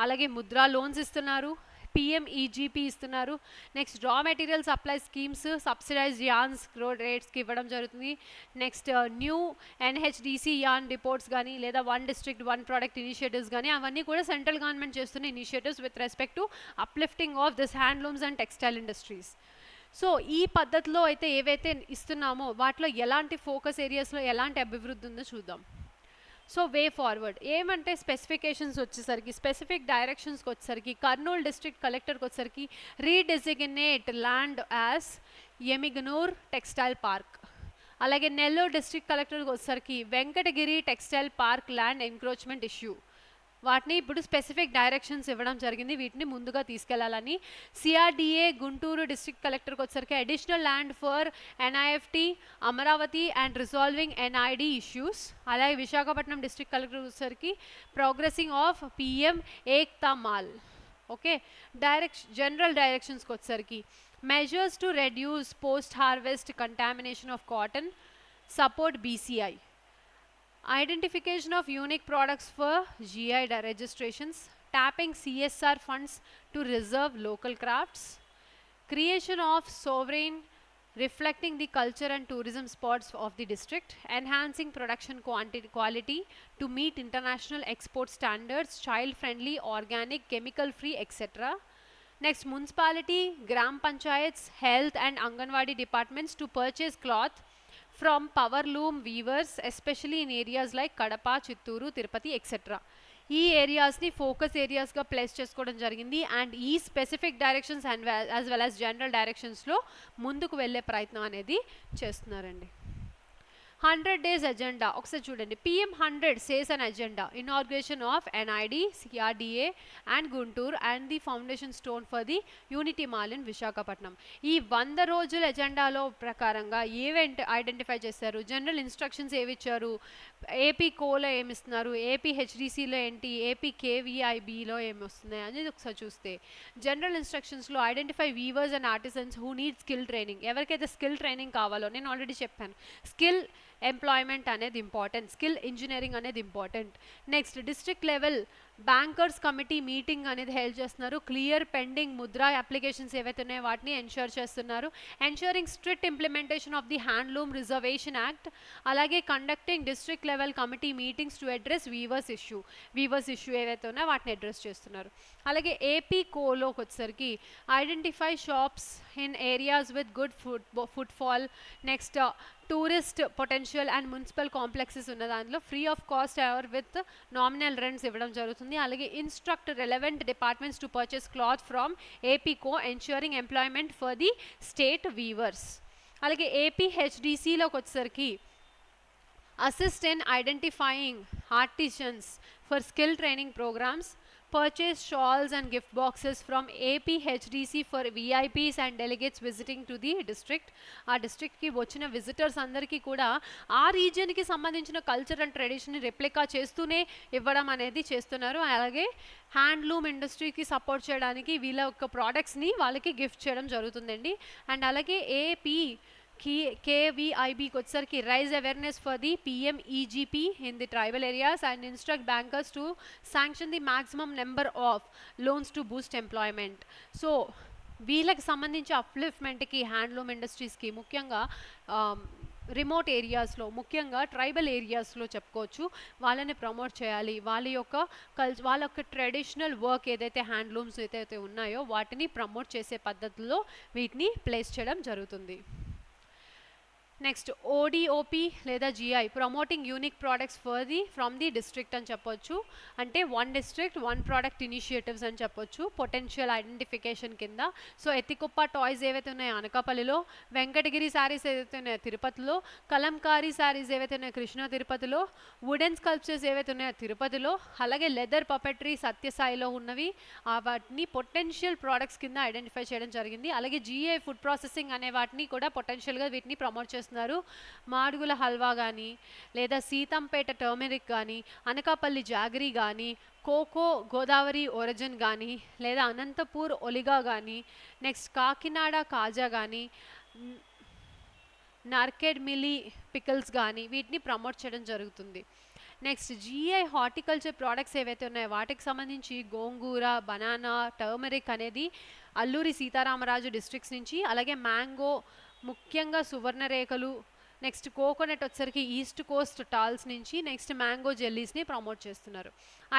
A: అలాగే ముద్రా లోన్స్ ఇస్తున్నారు, PMEGP ఇస్తున్నారు. Next raw material supply schemes subsidised yarns రేట్స్కి ఇవ్వడం జరుగుతుంది. Next new NHDC yarn depots కానీ లేదా 1 district 1 product ఇనిషియేటివ్స్ కానీ అవన్నీ కూడా సెంట్రల్ గవర్నమెంట్ చేస్తున్న initiatives with respect to uplifting of this handlooms and textile industries. So ఈ పద్ధతిలో అయితే ఏవైతే ఇస్తున్నామో వాటిలో ఎలాంటి ఫోకస్ ఏరియాస్లో ఎలాంటి అభివృద్ధి ఉందో చూద్దాం. సో వే ఫార్వర్డ్ ఏమంటే స్పెసిఫికేషన్స్ వచ్చేసరికి, స్పెసిఫిక్ డైరెక్షన్స్కి వచ్చేసరికి, కర్నూలు డిస్ట్రిక్ట్ కలెక్టర్కి వచ్చేసరికి రీడెసిగ్నేట్ land as Emmiganur textile park. అలాగే నెల్లూరు డిస్ట్రిక్ట్ కలెక్టర్కి వచ్చేసరికి Venkatagiri textile park land encroachment issue. వాటిని ఇప్పుడు స్పెసిఫిక్ డైరెక్షన్స్ ఇవ్వడం జరిగింది, వీటిని ముందుగా తీసుకెళ్లాలని. సిఆర్డిఏ గుంటూరు డిస్ట్రిక్ట్ కలెక్టర్కి వచ్చేసరికి additional land for NIFT Amaravati and resolving NID issues. అలాగే విశాఖపట్నం డిస్ట్రిక్ట్ కలెక్టర్ వచ్చేసరికి progressing of PM Ekta mall. Okay, general డైరెక్షన్స్కి వచ్చేసరికి measures to reduce post harvest contamination of cotton, support BCI, identification of unique products for GI registrations, tapping CSR funds to reserve local crafts, creation of sovereign reflecting the culture and tourism spots of the district, enhancing production quality to meet international export standards, child friendly, organic, chemical free, etc. Next, municipality, gram panchayats, health and Anganwadi departments to purchase cloth from power loom weavers, especially in areas like Kadapa, Chitturu, Tirupati, etc. ఈ ఏరియాస్ని ఫోకస్ ఏరియాస్గా ప్లేస్ చేసుకోవడం జరిగింది. అండ్ ఈ specific directions and as well as general డైరెక్షన్స్లో ముందుకు వెళ్ళే ప్రయత్నం అనేది చేస్తున్నారండి. 100 days agenda ఒకసారి చూడండి. PM 100 says an agenda, inauguration of NID, CRDA and Guntur and the foundation stone for the Unity Mall in Visakhapatnam. ఈ 100 రోజుల ఎజెండాలో ప్రకారంగా ఏవెంట్ ఐడెంటిఫై చేశారు, జనరల్ ఇన్స్ట్రక్షన్స్ ఏవి ఇచ్చారు, ఏపీ కోలో ఏమి ఇస్తున్నారు, ఏపీ హెచ్డిసిలో ఏంటి, ఏపీ కేవీఐబిలో ఏమి వస్తున్నాయి అనేది ఒకసారి చూస్తే, జనరల్ ఇన్స్ట్రక్షన్స్లో identify weavers and artisans who need skill training. ఎవరికైతే స్కిల్ ట్రైనింగ్ కావాలో, నేను ఆల్రెడీ చెప్పాను, స్కిల్ ఎంప్లాయ్మెంట్ అనేది ఇంపార్టెంట్, స్కిల్ ఇంజనీరింగ్ అనేది important. Next, district level bankers committee meeting అనేది హెల్ప్ చేస్తున్నారు. క్లియర్ పెండింగ్ ముద్రా అప్లికేషన్స్ ఏవైతే ఉన్నాయో వాటిని ఎన్ష్యూర్ చేస్తున్నారు. Ensuring strict implementation of the handloom reservation act. అలాగే conducting district level committee meetings to address weavers issue ఏవైతే ఉన్నాయో వాటిని అడ్రస్ చేస్తున్నారు. అలాగే ఏపీ కోలోకి వచ్చేసరికి identify shops in areas with good footfall. Next, tourist potential and municipal complexes ఉన్న దాంట్లో free of cost or with nominal rents ఇవ్వడం జరుగుతుంది. అలాగే instruct relevant departments to purchase cloth from APCO, ensuring employment for the state weavers. అలాగే ఏపీ హెచ్డిసిలోకి వచ్చేసరికి assist in identifying artisans for skill training programs, purchase shawls and gift boxes from APHDC for VIPs and delegates visiting to the district. ఆ డిస్ట్రిక్ట్కి వచ్చిన విజిటర్స్ అందరికీ కూడా ఆ రీజియన్కి సంబంధించిన కల్చర్ అండ్ ట్రెడిషన్ని రెప్లికా చేస్తూనే ఇవ్వడం అనేది చేస్తున్నారు. అలాగే హ్యాండ్లూమ్ ఇండస్ట్రీకి సపోర్ట్ చేయడానికి వీళ్ళ యొక్క ప్రోడక్ట్స్ని వాళ్ళకి గిఫ్ట్ చేయడం జరుగుతుందండి. అండ్ అలాగే KVIBకి వచ్చేసరికి raise awareness for the PMEGP in the tribal areas and instruct bankers to sanction the maximum number of loans to boost employment. So వీళ్ళకి సంబంధించి అప్లిఫ్ట్మెంట్కి హ్యాండ్లూమ్ ఇండస్ట్రీస్కి ముఖ్యంగా రిమోట్ ఏరియాస్లో, ముఖ్యంగా ట్రైబల్ ఏరియాస్లో చెప్పుకోవచ్చు, వాళ్ళని ప్రమోట్ చేయాలి. వాళ్ళ యొక్క ట్రెడిషనల్ వర్క్ ఏదైతే హ్యాండ్లూమ్స్ ఏదైతే ఉన్నాయో వాటిని ప్రమోట్ చేసే పద్ధతిలో వీటిని ప్లేస్ చేయడం జరుగుతుంది. నెక్స్ట్, ODOP లేదా GI promoting unique products from the district అని చెప్పొచ్చు. అంటే one district one product initiatives అని చెప్పొచ్చు పొటెన్షియల్ ఐడెంటిఫికేషన్ కింద. సో ఎత్తికుప్ప టాయ్స్ ఏవైతే ఉన్నాయో అనకాపల్లిలో, వెంకటగిరి శారీస్ ఏవైతే ఉన్నాయో తిరుపతిలో, కలంకారీ శారీస్ ఏవైతే ఉన్నాయో కృష్ణా తిరుపతిలో, వుడెన్ స్కల్ప్చర్స్ ఏవైతే ఉన్నాయో తిరుపతిలో, అలాగే లెదర్ పపెట్రీ సత్యసాయిలో ఉన్నవి, వాటిని పొటెన్షియల్ ప్రోడక్ట్స్ కింద ఐడెంటిఫై చేయడం జరిగింది. అలాగే GI ఫుడ్ ప్రాసెసింగ్ అనే వాటిని కూడా పొటెన్షియల్గా వీటిని ప్రమోట్ చేస్తున్నారు. మాడుగుల హల్వా కానీ, లేదా సీతంపేట టర్మరిక్ కానీ, అనకాపల్లి జాగరీ కానీ, కోకో గోదావరి ఒరిజిన్ కానీ, లేదా అనంతపూర్ ఒలిగా కానీ, నెక్స్ట్ కాకినాడ కాజా కానీ, నార్కెడ్ మిల్లీ పికల్స్ కానీ వీటిని ప్రమోట్ చేయడం జరుగుతుంది. నెక్స్ట్, GI హార్టికల్చర్ ప్రోడక్ట్స్ ఏవైతే ఉన్నాయో వాటికి సంబంధించి గోంగూర, బనానా, టర్మరిక్ అనేది అల్లూరి సీతారామరాజు డిస్ట్రిక్ట్స్ నుంచి, అలాగే మ్యాంగో ముఖ్యంగా సువర్ణరేఖలు, నెక్స్ట్ కోకోనట్ వచ్చరికి ఈస్ట్ కోస్ట్ టాల్స్ నుంచి, నెక్స్ట్ మ్యాంగో జెల్లీస్ని ప్రమోట్ చేస్తున్నారు.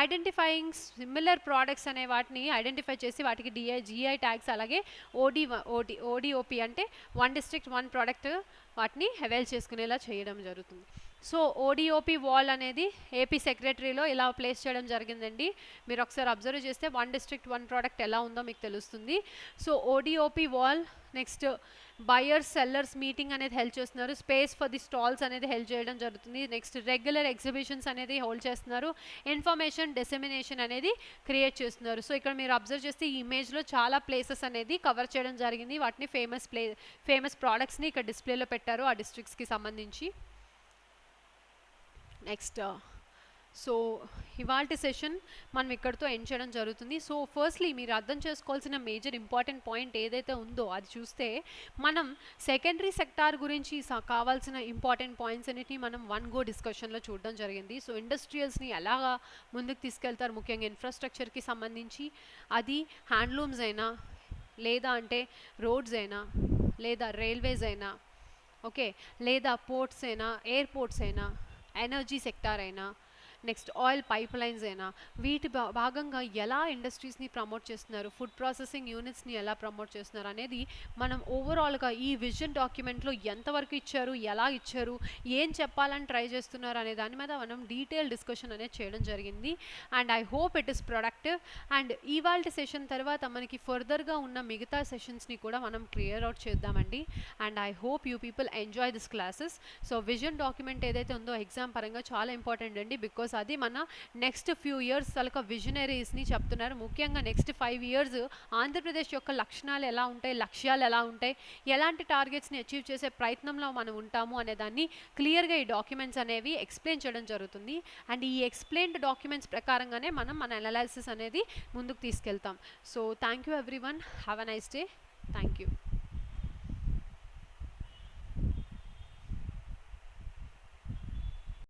A: ఐడెంటిఫైయింగ్ సిమిలర్ ప్రోడక్ట్స్ అనే వాటిని ఐడెంటిఫై చేసి వాటికి GI ట్యాగ్స్, అలాగే ODOP అంటే వన్ డిస్ట్రిక్ట్ వన్ ప్రోడక్ట్ వాటిని అవైల్ చేసుకునేలా చేయడం జరుగుతుంది. సో ఓడిఓపి వాల్ అనేది ఏపీ సెక్రటరీలో ఇలా ప్లేస్ చేయడం జరిగిందండి. మీరు ఒకసారి అబ్జర్వ్ చేస్తే 1 డిస్ట్రిక్ట్ 1 ప్రోడక్ట్ ఎలా ఉందో మీకు తెలుస్తుంది. So ODOP wall, next buyers sellers meeting అనేది హెల్ప్ చేస్తున్నారు. స్పేస్ ఫర్ ది స్టాల్స్ అనేది హెల్ప్ చేయడం జరుగుతుంది. నెక్స్ట్ రెగ్యులర్ ఎగ్జిబిషన్స్ అనేది హోల్డ్ చేస్తున్నారు. ఇన్ఫర్మేషన్ డిసెమినేషన్ అనేది క్రియేట్ చేస్తున్నారు. సో ఇక్కడ మీరు అబ్జర్వ్ చేస్తే ఈ ఇమేజ్లో చాలా ప్లేసెస్ అనేది కవర్ చేయడం జరిగింది. వాటిని ఫేమస్ ప్రోడక్ట్స్ని ఇక్కడ డిస్ప్లేలో పెట్టారు ఆ డిస్ట్రిక్ట్స్కి సంబంధించి. నెక్స్ట్ సో ఇవాల్టి సెషన్ మనం ఇక్కడితో ఎండ్ చేయడం జరుగుతుంది. సో ఫస్ట్లీ మీరు అర్థం చేసుకోవాల్సిన మేజర్ ఇంపార్టెంట్ పాయింట్ ఏదైతే ఉందో అది చూస్తే, మనం సెకండరీ సెక్టార్ గురించి కావాల్సిన ఇంపార్టెంట్ పాయింట్స్ అన్నిటిని మనం వన్ గో డిస్కషన్లో చూడడం జరిగింది. సో ఇండస్ట్రియల్స్ని ఎలాగా ముందుకు తీసుకెళ్తారు, ముఖ్యంగా ఇన్ఫ్రాస్ట్రక్చర్కి సంబంధించి, అది హ్యాండ్లూమ్స్ అయినా, లేదా అంటే రోడ్స్ అయినా, లేదా రైల్వేస్ అయినా, ఓకే, లేదా పోర్ట్స్ అయినా, ఎయిర్పోర్ట్స్ అయినా, ఎనర్జీ సెక్టార్ అయినా, నెక్స్ట్ ఆయిల్ పైప్ లైన్స్ అయినా, వీటి భాగంగా ఎలా ఇండస్ట్రీస్ని ప్రమోట్ చేస్తున్నారు, ఫుడ్ ప్రాసెసింగ్ యూనిట్స్ని ఎలా ప్రమోట్ చేస్తున్నారు అనేది మనం ఓవరాల్గా ఈ విజన్ డాక్యుమెంట్లో ఎంతవరకు ఇచ్చారు, ఎలా ఇచ్చారు, ఏం చెప్పాలని ట్రై చేస్తున్నారు అనే దాని మీద మనం డీటెయిల్ డిస్కషన్ అనేది చేయడం జరిగింది. And I hope it is productive. And ఇవాల్టి సెషన్ తర్వాత మనకి ఫర్దర్గా ఉన్న మిగతా సెషన్స్ని కూడా మనం క్లియర్ అవుట్ చేద్దామండి. And I hope you people enjoy this classes. So vision document ఏదైతే ఉందో ఎగ్జామ్ పరంగా చాలా ఇంపార్టెంట్ అండి, బికాస్ అది మన నెక్స్ట్ ఫ్యూ ఇయర్స్ తాలూకా విజనరీస్ని చెప్తున్నారు. ముఖ్యంగా నెక్స్ట్ 5 years ఆంధ్రప్రదేశ్ యొక్క లక్షణాలు ఎలా ఉంటాయి, లక్ష్యాలు ఎలా ఉంటాయి, ఎలాంటి టార్గెట్స్ని అచీవ్ చేసే ప్రయత్నంలో మనం ఉంటాము అనే దాన్ని క్లియర్గా ఈ డాక్యుమెంట్స్ అనేవి ఎక్స్ప్లెయిన్ చేయడం జరుగుతుంది. అండ్ ఈ ఎక్స్ప్లెయిన్డ్ డాక్యుమెంట్స్ ప్రకారంగానే మనం మన అనాలిసిస్ అనేది ముందుకు తీసుకెళ్తాం. So thank you everyone, have a nice day, thank you.